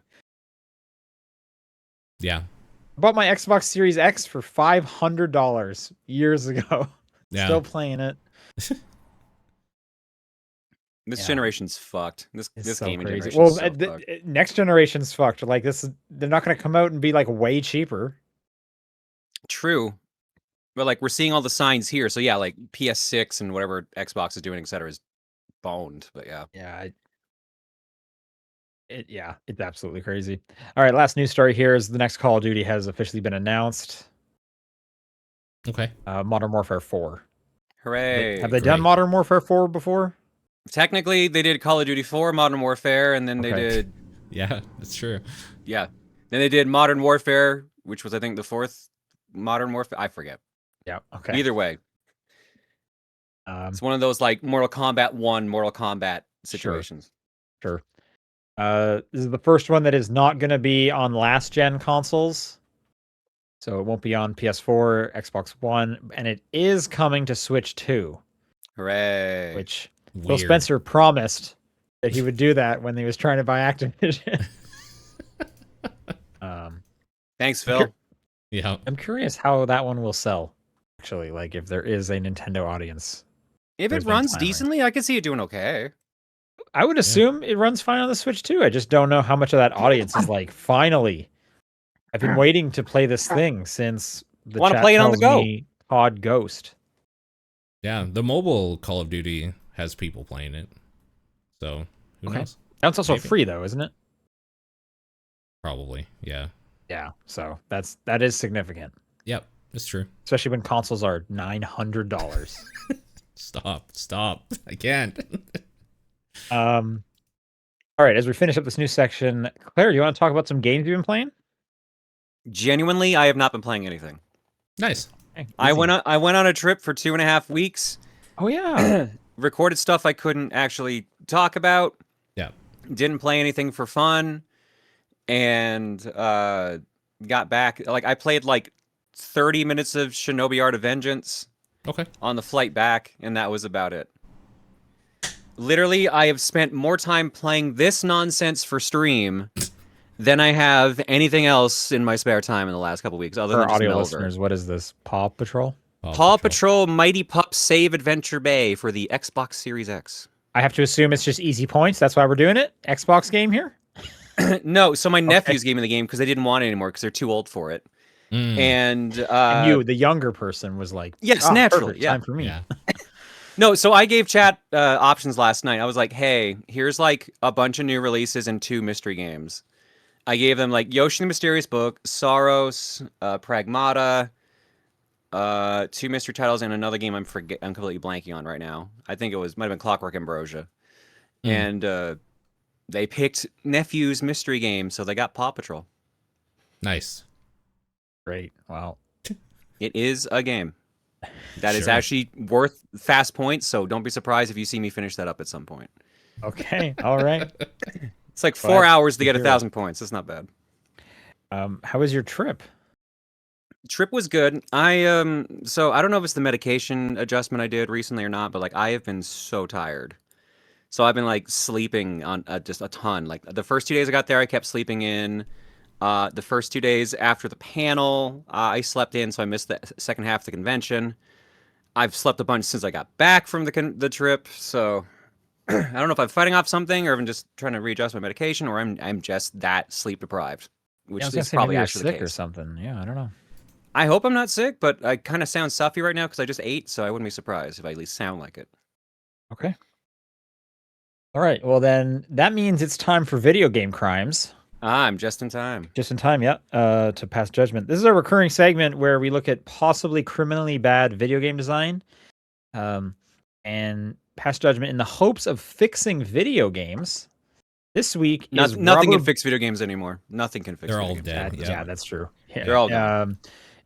[SPEAKER 1] I bought my Xbox Series X for $500 years ago.
[SPEAKER 2] Yeah.
[SPEAKER 1] Still playing it.
[SPEAKER 3] This generation's fucked. This
[SPEAKER 1] so
[SPEAKER 3] gaming
[SPEAKER 1] crazy.
[SPEAKER 3] generation's
[SPEAKER 1] fucked. Next generation's fucked. Like they're not going to come out and be like way cheaper.
[SPEAKER 3] True. But like we're seeing all the signs here. So yeah, like PS6 and whatever Xbox is doing, etc., is boned. But yeah.
[SPEAKER 1] It's absolutely crazy. All right, last news story here is the next Call of Duty has officially been announced.
[SPEAKER 2] Okay.
[SPEAKER 1] Modern Warfare 4.
[SPEAKER 3] Hooray.
[SPEAKER 1] Have they done Modern Warfare 4 before?
[SPEAKER 3] Technically, they did Call of Duty 4, Modern Warfare, and then they did...
[SPEAKER 2] Yeah, that's true.
[SPEAKER 3] Yeah. Then they did Modern Warfare, which was, I think, the 4th Modern Warfare. I forget.
[SPEAKER 1] Yeah, okay.
[SPEAKER 3] Either way. It's one of those, like, Mortal Kombat 1, Mortal Kombat situations.
[SPEAKER 1] Sure. This is the first one that is not going to be on last gen consoles. So it won't be on PS4, Xbox One, and it is coming to Switch 2.
[SPEAKER 3] Hooray.
[SPEAKER 1] Which
[SPEAKER 2] Weird.
[SPEAKER 1] Phil Spencer promised that he would do that when he was trying to buy Activision.
[SPEAKER 3] Thanks, Phil.
[SPEAKER 2] Yeah.
[SPEAKER 1] I'm curious how that one will sell, actually, like if there is a Nintendo audience.
[SPEAKER 3] If it runs decently, I can see it doing okay.
[SPEAKER 1] I would assume it runs fine on the Switch too. I just don't know how much of that audience is like, finally, I've been waiting to play this thing since the
[SPEAKER 3] Want to
[SPEAKER 1] chat
[SPEAKER 3] play it on the
[SPEAKER 1] tells
[SPEAKER 3] go.
[SPEAKER 1] me COD Ghost.
[SPEAKER 2] Yeah, the mobile Call of Duty has people playing it. So, who knows?
[SPEAKER 1] That's also
[SPEAKER 2] Maybe.
[SPEAKER 1] free though, isn't it?
[SPEAKER 2] Probably, yeah.
[SPEAKER 1] Yeah, so that is significant.
[SPEAKER 2] Yep, it's true.
[SPEAKER 1] Especially when consoles are $900.
[SPEAKER 2] Stop. I can't.
[SPEAKER 1] All right, as we finish up this new section, Claire, do you want to talk about some games you've been playing?
[SPEAKER 3] Genuinely, I have not been playing anything.
[SPEAKER 2] Nice.
[SPEAKER 1] Okay,
[SPEAKER 3] I went on a trip for 2.5 weeks.
[SPEAKER 1] Oh yeah.
[SPEAKER 3] Recorded stuff I couldn't actually talk about.
[SPEAKER 2] Yeah.
[SPEAKER 3] Didn't play anything for fun. And got back. Like, I played like 30 minutes of Shinobi Art of Vengeance.
[SPEAKER 2] Okay.
[SPEAKER 3] On the flight back, and that was about it. Literally, I have spent more time playing this nonsense for stream than I have anything else in my spare time in the last couple weeks, other
[SPEAKER 1] For
[SPEAKER 3] than just
[SPEAKER 1] audio
[SPEAKER 3] Melver.
[SPEAKER 1] listeners, what is this? Paw Patrol?
[SPEAKER 3] Paw Patrol Mighty Pup Save Adventure Bay for the Xbox Series X.
[SPEAKER 1] I have to assume it's just easy points. That's why we're doing it. Xbox game here?
[SPEAKER 3] No, so my nephews gave me the game because they didn't want it anymore because they're too old for it. And
[SPEAKER 1] you, the younger person, was like,
[SPEAKER 3] yes, naturally,
[SPEAKER 1] perfect,
[SPEAKER 3] yeah.
[SPEAKER 1] time for me.
[SPEAKER 2] Yeah.
[SPEAKER 3] No, so I gave chat options last night. I was like, hey, here's like a bunch of new releases and 2 mystery games. I gave them like Yoshi the Mysterious Book, Saros, Pragmata, 2 mystery titles, and another game I'm completely blanking on right now. I think might have been Clockwork Ambrosia. And they picked Nephew's mystery game, so they got Paw Patrol.
[SPEAKER 2] Nice.
[SPEAKER 1] Great. Wow.
[SPEAKER 3] It is a game. That is actually worth fast points, so don't be surprised if you see me finish that up at some point.
[SPEAKER 1] Okay. All right.
[SPEAKER 3] It's like 4 hours to get 1,000 points. That's not bad.
[SPEAKER 1] How was your trip?
[SPEAKER 3] Trip was good. So I don't know if it's the medication adjustment I did recently or not, but like I have been so tired. So I've been like sleeping on just a ton. Like the first 2 days I got there, I kept sleeping in. The first 2 days after the panel, I slept in, so I missed the second half of the convention. I've slept a bunch since I got back from the trip, so I don't know if I'm fighting off something or if I'm just trying to readjust my medication or I'm just that sleep deprived, which is probably actually
[SPEAKER 1] sick
[SPEAKER 3] the case.
[SPEAKER 1] Or something. Yeah, I don't know.
[SPEAKER 3] I hope I'm not sick, but I kind of sound stuffy right now because I just ate, so I wouldn't be surprised if I at least sound like it.
[SPEAKER 1] Okay. All right. Well, then that means it's time for video game crimes.
[SPEAKER 3] I'm just in time.
[SPEAKER 1] Just in time, yeah, to pass judgment. This is a recurring segment where we look at possibly criminally bad video game design and pass judgment in the hopes of fixing video games. This week is
[SPEAKER 3] nothing can fix video games anymore. Nothing can fix
[SPEAKER 2] They're
[SPEAKER 3] video
[SPEAKER 2] all
[SPEAKER 3] games.
[SPEAKER 2] dead.
[SPEAKER 1] Yeah, that's true. Yeah.
[SPEAKER 3] They're all gone.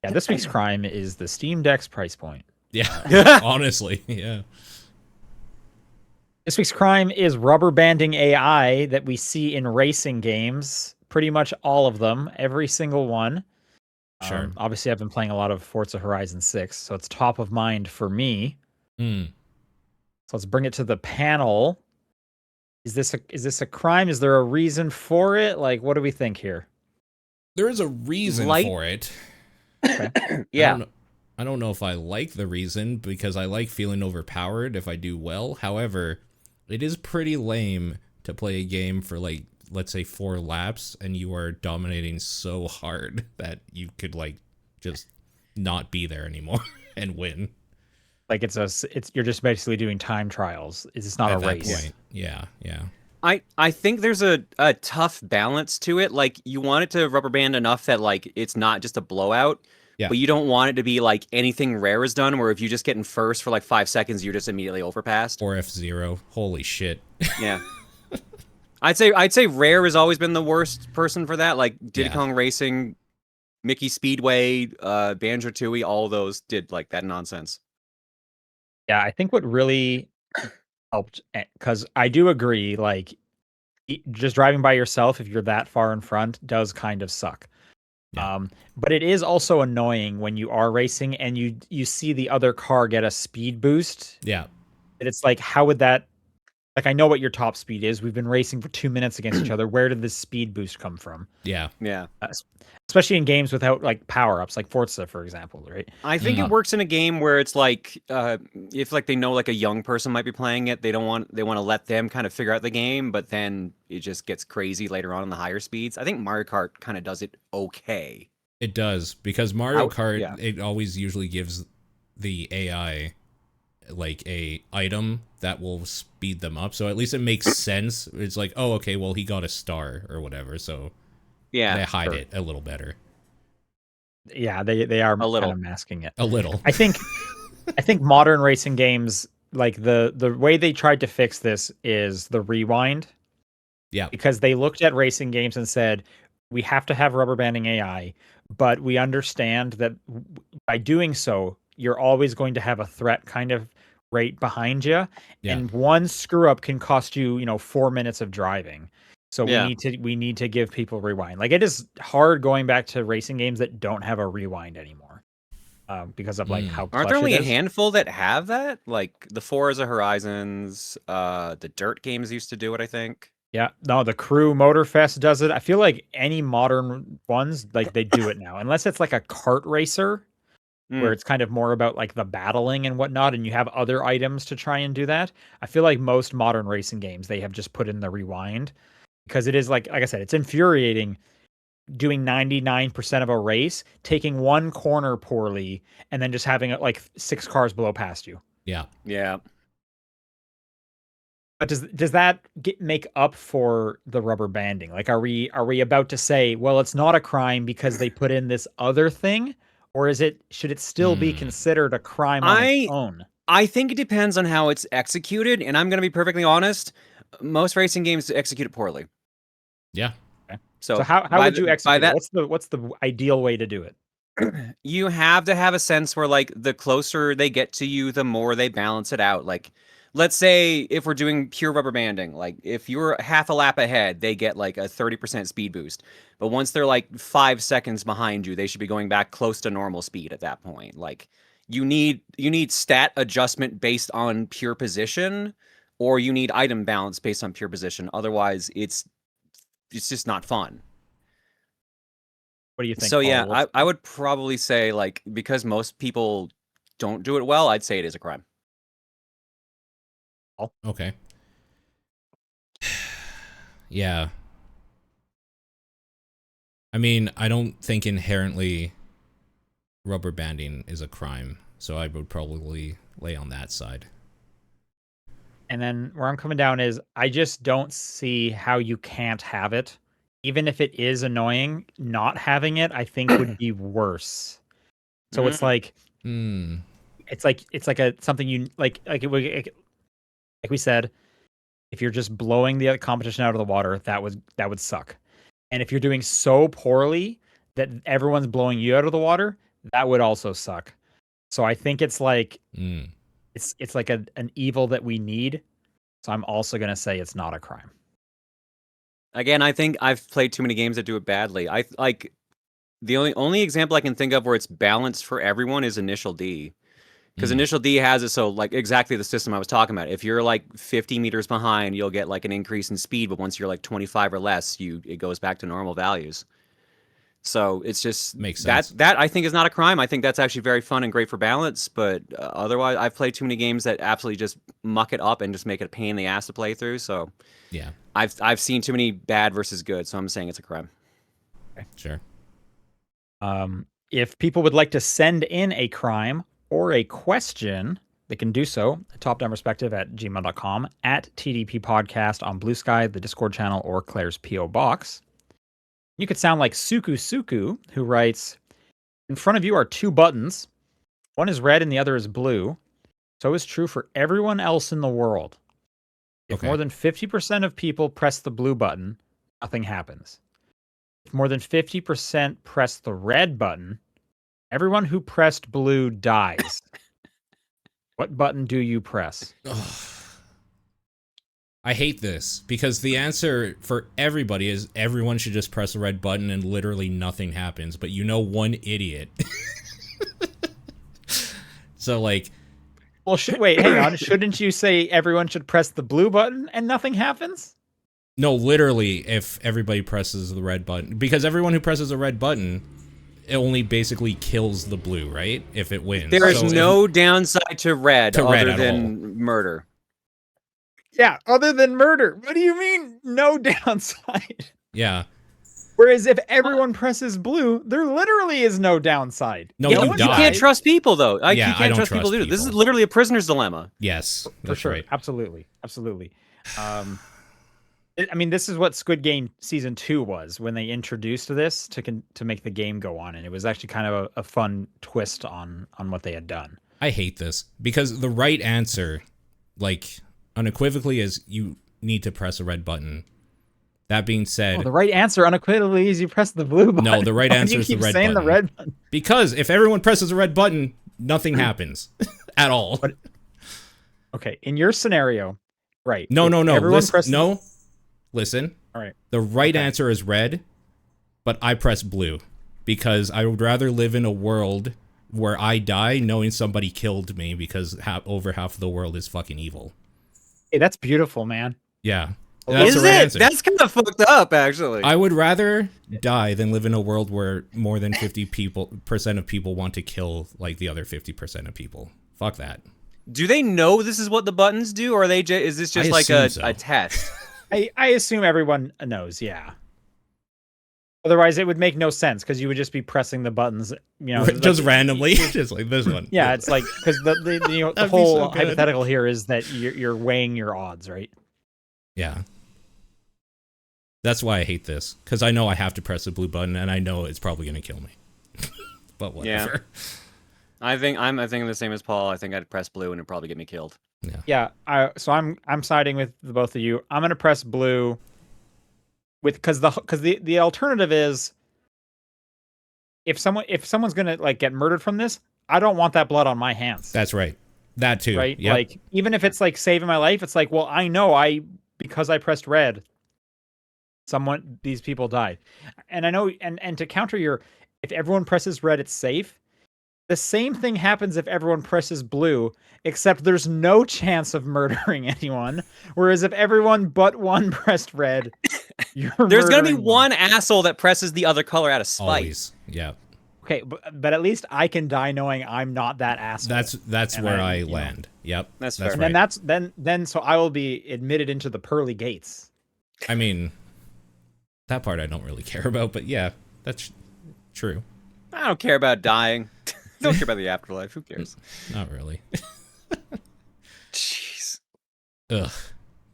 [SPEAKER 1] Yeah, this week's crime is the Steam Deck's price point.
[SPEAKER 2] Yeah, honestly, yeah.
[SPEAKER 1] This week's crime is rubber banding AI that we see in racing games. Pretty much all of them, every single one.
[SPEAKER 2] Sure.
[SPEAKER 1] Obviously, I've been playing a lot of Forza Horizon 6, so it's top of mind for me. So let's bring it to the panel. Is this a crime? Is there a reason for it? Like, what do we think here?
[SPEAKER 2] There is a reason for it.
[SPEAKER 1] Okay.
[SPEAKER 3] Yeah.
[SPEAKER 2] I don't know if I like the reason because I like feeling overpowered if I do well. However, it is pretty lame to play a game for like, let's say 4 laps and you are dominating so hard that you could like just not be there anymore and win.
[SPEAKER 1] Like you're just basically doing time trials. It's not
[SPEAKER 2] At
[SPEAKER 1] a
[SPEAKER 2] that
[SPEAKER 1] race.
[SPEAKER 2] point. Yeah.
[SPEAKER 3] I think there's a tough balance to it. Like you want it to rubber band enough that like it's not just a blowout.
[SPEAKER 2] Yeah.
[SPEAKER 3] But you don't want it to be like anything rare is done where if you just get in first for like 5 seconds, you're just immediately overpassed.
[SPEAKER 2] Or F-Zero. Holy shit.
[SPEAKER 3] Yeah. I'd say Rare has always been the worst person for that. Like Diddy Kong Racing, Mickey Speedway, Banjo-Tooie, all those did like that nonsense.
[SPEAKER 1] Yeah, I think what really helped, because I do agree, like just driving by yourself, if you're that far in front, does kind of suck.
[SPEAKER 2] Yeah.
[SPEAKER 1] But it is also annoying when you are racing and you see the other car get a speed boost.
[SPEAKER 2] Yeah.
[SPEAKER 1] And it's like, how would that? Like, I know what your top speed is. We've been racing for 2 minutes against each other. Where did this speed boost come from?
[SPEAKER 2] Yeah.
[SPEAKER 3] Yeah.
[SPEAKER 1] Especially in games without like power ups, like Forza, for example, right?
[SPEAKER 3] I think it works in a game where it's like, if like they know like a young person might be playing it, they want to let them kind of figure out the game, but then it just gets crazy later on in the higher speeds. I think Mario Kart kind of does it okay.
[SPEAKER 2] It does, because Mario Kart, it always usually gives the AI like a item that will speed them up, so at least it makes sense. It's like, oh, okay, well, he got a star or whatever, so
[SPEAKER 3] yeah,
[SPEAKER 2] they hide it a little better.
[SPEAKER 1] Yeah, they are
[SPEAKER 3] a little
[SPEAKER 1] kind of masking it.
[SPEAKER 2] A little.
[SPEAKER 1] I think modern racing games, like the way they tried to fix this is the rewind.
[SPEAKER 2] Yeah.
[SPEAKER 1] Because they looked at racing games and said, we have to have rubber banding AI, but we understand that by doing so, you're always going to have a threat kind of right behind you, and one screw up can cost you, 4 minutes of driving. So we need to give people rewind. Like, it is hard going back to racing games that don't have a rewind anymore, because of like how
[SPEAKER 3] aren't there only
[SPEAKER 1] it
[SPEAKER 3] a
[SPEAKER 1] is.
[SPEAKER 3] handful that have that? Like the Forza Horizons, the Dirt games used to do it, I think.
[SPEAKER 1] Yeah, no, the Crew Motorfest does it. I feel like any modern ones, like, they do it now, unless it's like a kart racer, where it's kind of more about like the battling and whatnot, and you have other items to try and do that. I feel like most modern racing games, they have just put in the rewind, because it is like I said, it's infuriating doing 99% of a race, taking one corner poorly, and then just having like 6 cars blow past you.
[SPEAKER 2] Yeah.
[SPEAKER 3] Yeah.
[SPEAKER 1] But does that make up for the rubber banding? Like, are we about to say, well, it's not a crime because they put in this other thing, or should it still be considered a crime on its own?
[SPEAKER 3] I think it depends on how it's executed, and I'm going to be perfectly honest. Most racing games execute it poorly.
[SPEAKER 2] Yeah.
[SPEAKER 1] Okay. So how would you execute it? What's the ideal way to do it?
[SPEAKER 3] You have to have a sense where, like, the closer they get to you, the more they balance it out. Like, let's say if we're doing pure rubber banding, like if you're half a lap ahead, they get like a 30% speed boost. But once they're like 5 seconds behind you, they should be going back close to normal speed at that point. Like, you need stat adjustment based on pure position, or you need item balance based on pure position. Otherwise, it's just not fun.
[SPEAKER 1] What do you think?
[SPEAKER 3] So
[SPEAKER 1] Paul?
[SPEAKER 3] yeah, I would probably say, like, because most people don't do it well, I'd say it is a crime.
[SPEAKER 2] Okay. Yeah. I mean, I don't think inherently rubber banding is a crime, so I would probably lay on that side.
[SPEAKER 1] And then where I'm coming down is, I just don't see how you can't have it. Even if it is annoying, not having it, I think, would be worse. So it's like, it's like something you like we said, if you're just blowing the competition out of the water, that would suck. And if you're doing so poorly that everyone's blowing you out of the water, that would also suck. So I think it's like it's like an evil that we need. So I'm also gonna say it's not a crime.
[SPEAKER 3] Again, I think I've played too many games that do it badly. I like the only example I can think of where it's balanced for everyone is Initial D. Because Initial D has it so, like, exactly the system I was talking about. If you're like 50 meters behind, you'll get like an increase in speed, but once you're like 25 or less, it goes back to normal values. So it's just
[SPEAKER 2] makes sense.
[SPEAKER 3] That I think is not a crime. I think that's actually very fun and great for balance. But otherwise, I've played too many games that absolutely just muck it up and just make it a pain in the ass to play through. So
[SPEAKER 2] yeah,
[SPEAKER 3] I've seen too many bad versus good. So I'm saying it's a crime.
[SPEAKER 2] Okay. Sure.
[SPEAKER 1] If people would like to send in a crime or a question, they can do so at topdownperspective@gmail.com, at TDP Podcast on Blue Sky, the Discord channel, or Claire's P.O. Box. You could sound like Suku, who writes, in front of you are 2 buttons. One is red and the other is blue. So is true for everyone else in the world. If more than 50% of people press the blue button, nothing happens. If more than 50% press the red button, everyone who pressed blue dies. What button do you press?
[SPEAKER 2] I hate this because the answer for everybody is everyone should just press the red button and literally nothing happens. But one idiot. So like,
[SPEAKER 1] well, wait, hang on. Shouldn't you say everyone should press the blue button and nothing happens?
[SPEAKER 2] No, literally, if everybody presses the red button, because everyone who presses a red button, it only basically kills the blue, right? If it wins,
[SPEAKER 3] there is no downside to red other than
[SPEAKER 2] all.
[SPEAKER 3] murder.
[SPEAKER 1] Yeah, other than murder. What do you mean, no downside?
[SPEAKER 2] Yeah.
[SPEAKER 1] Whereas if everyone presses blue, there literally is no downside.
[SPEAKER 2] No,
[SPEAKER 3] you can't trust people, though. You can't trust people either. This is literally a prisoner's dilemma.
[SPEAKER 2] Yes, that's
[SPEAKER 1] sure.
[SPEAKER 2] right.
[SPEAKER 1] Absolutely. I mean, this is what Squid Game Season 2 was when they introduced this to make the game go on, and it was actually kind of a fun twist on what they had done.
[SPEAKER 2] I hate this because the right answer, like, unequivocally is you need to press a red button. That being said,
[SPEAKER 1] the right answer unequivocally is you press the blue button.
[SPEAKER 2] No, the right answer is the red button.
[SPEAKER 1] The red button.
[SPEAKER 2] Because if everyone presses the red button, nothing happens at all.
[SPEAKER 1] But, okay, in your scenario, right?
[SPEAKER 2] No. Listen.
[SPEAKER 1] All right.
[SPEAKER 2] The right answer is red, but I press blue because I would rather live in a world where I die knowing somebody killed me because over half of the world is fucking evil.
[SPEAKER 1] Hey, that's beautiful, man.
[SPEAKER 2] Yeah.
[SPEAKER 3] That's Answer. That's kind of fucked up, actually.
[SPEAKER 2] I would rather die than live in a world where more than 50% of people want to kill like the other 50% of people. Fuck that.
[SPEAKER 3] Do they know this is what the buttons do, or are they? Is this just like a test?
[SPEAKER 1] I assume everyone knows. Yeah. Otherwise, it would make no sense because you would just be pressing the buttons,
[SPEAKER 2] just randomly, just like this one.
[SPEAKER 1] Yeah, it's like because the whole hypothetical here is that you're weighing your odds, right?
[SPEAKER 2] Yeah. That's why I hate this, because I know I have to press the blue button, and I know it's probably going to kill me. But whatever.
[SPEAKER 3] Yeah. I think I'm the same as Paul. I think I'd press blue, and it'd probably get me killed.
[SPEAKER 1] Yeah. So I'm siding with the both of you. I'm going to press blue, because the alternative is if someone's going to like get murdered from this, I don't want that blood on my hands.
[SPEAKER 2] That's right. That too.
[SPEAKER 1] Right.
[SPEAKER 2] Yep.
[SPEAKER 1] Like even if it's like saving my life, it's like, well, I know because I pressed red. These people died. And I know, and to counter if everyone presses red, it's safe. The same thing happens if everyone presses blue, except there's no chance of murdering anyone. Whereas if everyone but one pressed red,
[SPEAKER 3] there's going to be one asshole that presses the other color out of spite.
[SPEAKER 2] Always. Yeah.
[SPEAKER 1] Okay, but at least I can die knowing I'm not that asshole.
[SPEAKER 2] That's where I land. Yep.
[SPEAKER 3] That's fair.
[SPEAKER 1] And then so I will be admitted into the pearly gates.
[SPEAKER 2] I mean, that part I don't really care about, but yeah, that's true.
[SPEAKER 3] I don't care about dying. Don't care about the afterlife. Who cares?
[SPEAKER 2] Not really.
[SPEAKER 3] Jeez.
[SPEAKER 2] Ugh.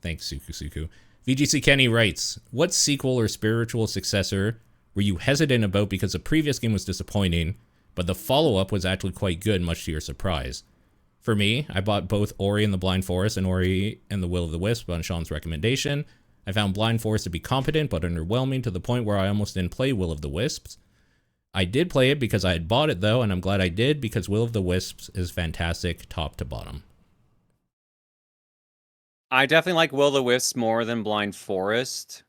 [SPEAKER 2] Thanks, Suku. VGC Kenny writes, what sequel or spiritual successor were you hesitant about because the previous game was disappointing, but the follow-up was actually quite good, much to your surprise? For me, I bought both Ori and the Blind Forest and Ori and the Will of the Wisp on Sean's recommendation. I found Blind Forest to be competent but underwhelming to the point where I almost didn't play Will of the Wisps. I did play it because I had bought it though, and I'm glad I did because Will of the Wisps is fantastic top to bottom.
[SPEAKER 3] I definitely like Will of the Wisps more than Blind Forest,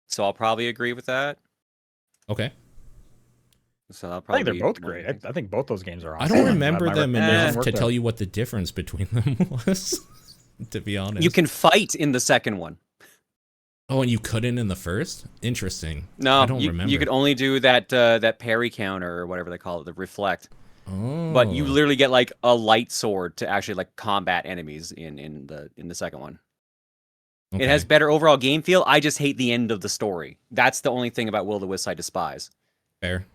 [SPEAKER 3] so I'll probably agree with that.
[SPEAKER 2] Okay.
[SPEAKER 3] So I'll probably
[SPEAKER 1] I think they're both great. I think both those games are awesome.
[SPEAKER 2] I don't remember them enough to tell you what the difference between them was, to be honest.
[SPEAKER 3] You can fight in the second one.
[SPEAKER 2] Oh, and you couldn't in the first? Interesting.
[SPEAKER 3] No,
[SPEAKER 2] I don't remember.
[SPEAKER 3] You could only do that parry counter or whatever they call it, the reflect.
[SPEAKER 2] Oh.
[SPEAKER 3] But you literally get like a light sword to actually like combat enemies in the second one. Okay. It has better overall game feel. I just hate the end of the story. That's the only thing about Will of the Wisp I despise.
[SPEAKER 2] Fair.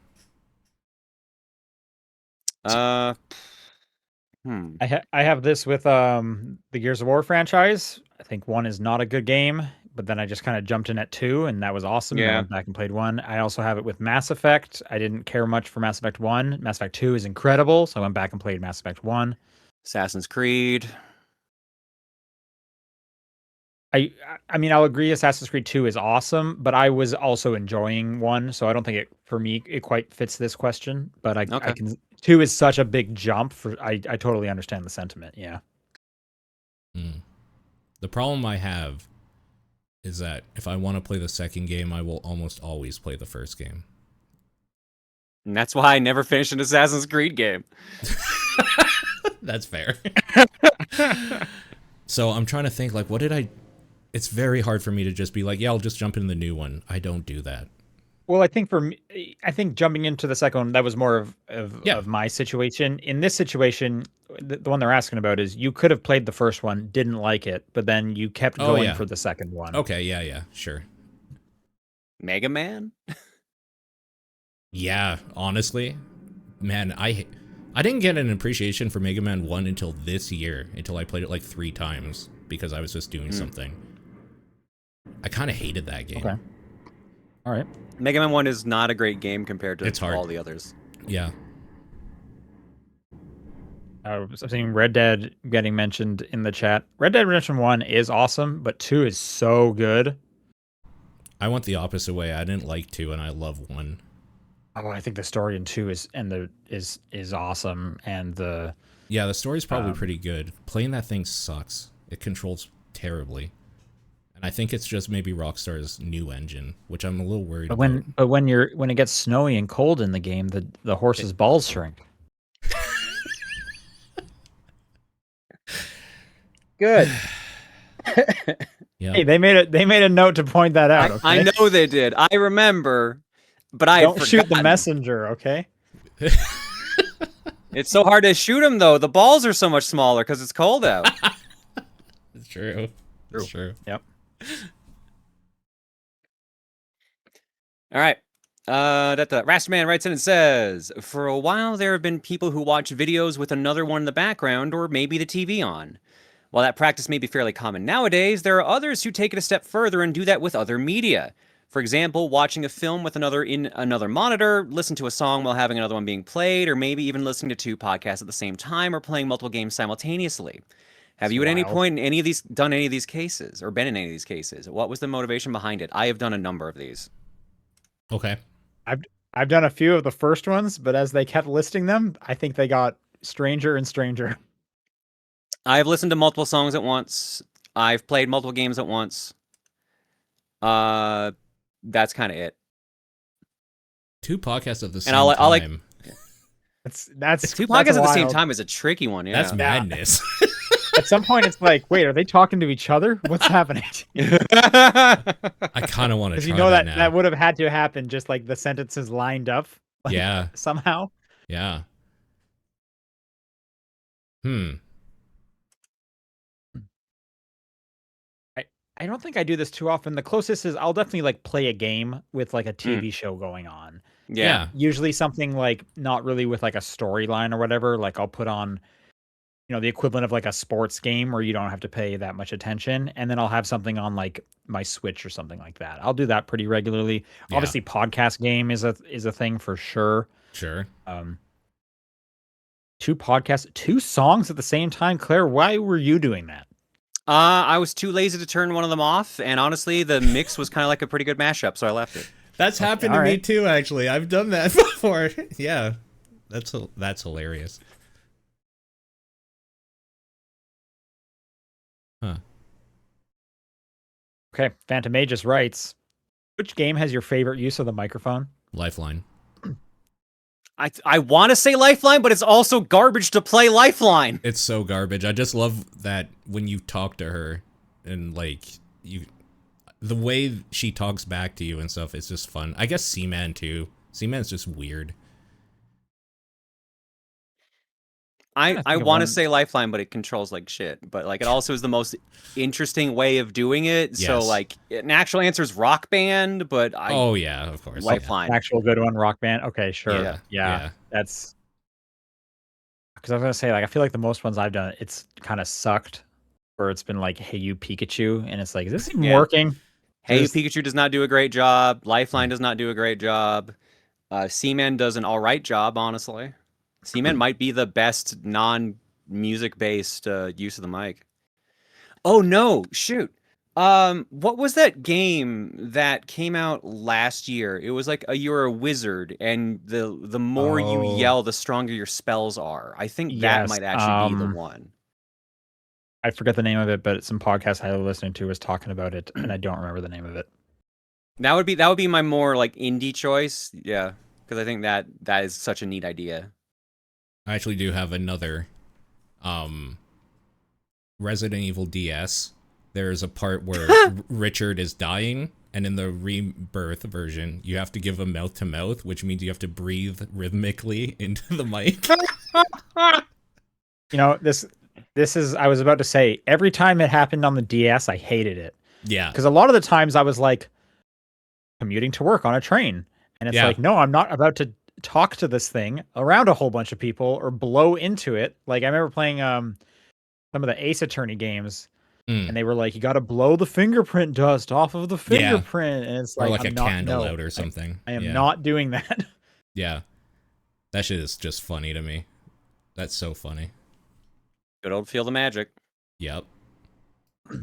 [SPEAKER 1] I have this with the Gears of War franchise. I think 1 is not a good game, but then I just kind of jumped in at 2, and that was awesome.
[SPEAKER 3] Yeah.
[SPEAKER 1] I went back and played 1. I also have it with Mass Effect. I didn't care much for Mass Effect 1. Mass Effect 2 is incredible, so I went back and played Mass Effect 1.
[SPEAKER 3] Assassin's Creed.
[SPEAKER 1] I mean, I'll agree Assassin's Creed 2 is awesome, but I was also enjoying 1, so I don't think for me it quite fits this question. But I can 2 is such a big jump I totally understand the sentiment. Yeah.
[SPEAKER 2] The The problem I have is that if I want to play the second game, I will almost always play the first game.
[SPEAKER 3] And that's why I never finished an Assassin's Creed game.
[SPEAKER 2] That's fair. So I'm trying to think, like, what did I... It's very hard for me to just be like, yeah, I'll just jump into the new one. I don't do that.
[SPEAKER 1] Well, I think for me, I think jumping into the second one, that was more of my situation. In this situation, the one they're asking about is you could have played the first one, didn't like it, but then you kept going for the second one.
[SPEAKER 2] Okay, yeah, sure.
[SPEAKER 3] Mega Man?
[SPEAKER 2] Yeah, honestly, man, I didn't get an appreciation for Mega Man 1 until this year, until I played it like 3 times because I was just doing something. I kind of hated that game.
[SPEAKER 1] Okay. All right.
[SPEAKER 3] Mega Man 1 is not a great game compared to all the others.
[SPEAKER 2] Yeah.
[SPEAKER 1] I'm seeing Red Dead getting mentioned in the chat. Red Dead Redemption 1 is awesome, but 2 is so good.
[SPEAKER 2] I went the opposite way. I didn't like 2 and I love 1.
[SPEAKER 1] Oh, I think the story in 2 is awesome, and the
[SPEAKER 2] story's probably pretty good. Playing that thing sucks. It controls terribly, and I think it's just maybe Rockstar's new engine, which I'm a little worried about.
[SPEAKER 1] But when it gets snowy and cold in the game, the horse's balls shrink. Good.
[SPEAKER 2] Yeah.
[SPEAKER 1] Hey, they made a note to point that out. Okay?
[SPEAKER 3] I know they did. I remember, but I
[SPEAKER 1] don't shoot the messenger. Okay.
[SPEAKER 3] It's so hard to shoot him though. The balls are so much smaller because it's cold out.
[SPEAKER 2] It's true. It's true.
[SPEAKER 1] Yep.
[SPEAKER 3] All right. Rastman writes in and says, for a while there have been people who watch videos with another one in the background or maybe the TV on. While that practice may be fairly common nowadays, there are others who take it a step further and do that with other media. For example, watching a film with another monitor, listen to a song while having another one being played, or maybe even listening to 2 podcasts at the same time or playing multiple games simultaneously. Have you at any point done any of these cases or been in any of these cases? What was the motivation behind it? I have done a number of these.
[SPEAKER 2] Okay.
[SPEAKER 1] I've done a few of the first ones, but as they kept listing them, I think they got stranger and stranger.
[SPEAKER 3] I've listened to multiple songs at once. I've played multiple games at once. That's kind of it.
[SPEAKER 2] 2 podcasts at the same time.
[SPEAKER 1] That's
[SPEAKER 3] 2 podcasts at the same time is a tricky one. Yeah,
[SPEAKER 2] that's madness.
[SPEAKER 1] At some point, it's like, wait, are they talking to each other? What's happening?
[SPEAKER 2] I kind of want to try
[SPEAKER 1] because you know that
[SPEAKER 2] now.
[SPEAKER 1] that would have had to happen, just like the sentences lined up. Like, somehow.
[SPEAKER 2] Yeah.
[SPEAKER 1] I don't think I do this too often. The closest is I'll definitely like play a game with like a TV show going on.
[SPEAKER 2] Yeah.
[SPEAKER 1] Usually something like not really with like a storyline or whatever. Like I'll put on, the equivalent of like a sports game where you don't have to pay that much attention. And then I'll have something on like my Switch or something like that. I'll do that pretty regularly.
[SPEAKER 2] Yeah.
[SPEAKER 1] Obviously podcast game is a thing for sure.
[SPEAKER 2] Sure.
[SPEAKER 1] 2 podcasts, 2 songs at the same time. Claire, why were you doing that?
[SPEAKER 3] I was too lazy to turn one of them off, and honestly, the mix was kind of like a pretty good mashup, so I left it.
[SPEAKER 2] That's happened to me too, actually. I've done that before. Yeah, that's hilarious. Huh.
[SPEAKER 1] Okay, Phantom Magus writes, which game has your favorite use of the microphone?
[SPEAKER 2] Lifeline.
[SPEAKER 3] I want to say Lifeline, but it's also garbage to play Lifeline.
[SPEAKER 2] It's so garbage. I just love that when you talk to her and like the way she talks back to you and stuff, it's just fun. I guess Seaman too. Seaman's just weird.
[SPEAKER 3] I want to say Lifeline, but it controls like shit. But like it also is the most interesting way of doing it. Yes. So like an actual answer is Rock Band, but
[SPEAKER 2] oh yeah, of course.
[SPEAKER 3] Lifeline.
[SPEAKER 1] Actual good one, Rock Band. Okay, sure. Yeah. That's because I was gonna say, like, I feel like the most ones I've done, it's kind of sucked, where it's been like, "Hey, you Pikachu," and it's like, is this even working?
[SPEAKER 3] Hey, you Pikachu does not do a great job. Lifeline does not do a great job. Seaman does an all right job, honestly. Seaman might be the best non-music based use of the mic. Oh no, shoot. What was that game that came out last year? It was like you're a wizard, and the more you yell, the stronger your spells are. I think that might actually be the one.
[SPEAKER 1] I forget the name of it, but some podcast I was listening to was talking about it, and I don't remember the name of it.
[SPEAKER 3] That would be my more like indie choice. Yeah, because I think that is such a neat idea.
[SPEAKER 2] I actually do have another Resident Evil DS. There's a part where Richard is dying, and in the rebirth version, you have to give him mouth to mouth, which means you have to breathe rhythmically into the mic.
[SPEAKER 1] You know, this is, I was about to say, every time it happened on the DS, I hated it.
[SPEAKER 2] Yeah.
[SPEAKER 1] Because a lot of the times I was like commuting to work on a train, and it's like, no, I'm not about to talk to this thing around a whole bunch of people or blow into it. Like, I remember playing some of the Ace Attorney games, and they were like, you got to blow the fingerprint dust off of the fingerprint, and it's
[SPEAKER 2] or
[SPEAKER 1] like
[SPEAKER 2] a candle out or something.
[SPEAKER 1] I am not doing that.
[SPEAKER 2] Yeah, that shit is just funny to me. That's so funny.
[SPEAKER 3] Good old Feel the Magic.
[SPEAKER 2] Yep.
[SPEAKER 1] All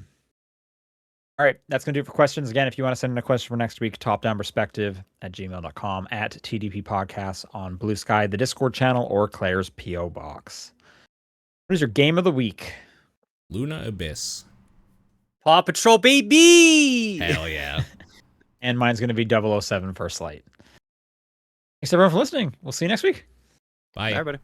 [SPEAKER 1] right, that's going to do it for questions. Again, if you want to send in a question for next week, topdownperspective@gmail.com, at TDP Podcasts on Blue Sky, the Discord channel, or Claire's P.O. Box. What is your game of the week?
[SPEAKER 2] Luna Abyss.
[SPEAKER 3] Paw Patrol, baby!
[SPEAKER 2] Hell yeah.
[SPEAKER 1] And mine's going to be 007 First Light. Thanks everyone for listening. We'll see you next week.
[SPEAKER 2] Bye.
[SPEAKER 3] Bye, everybody.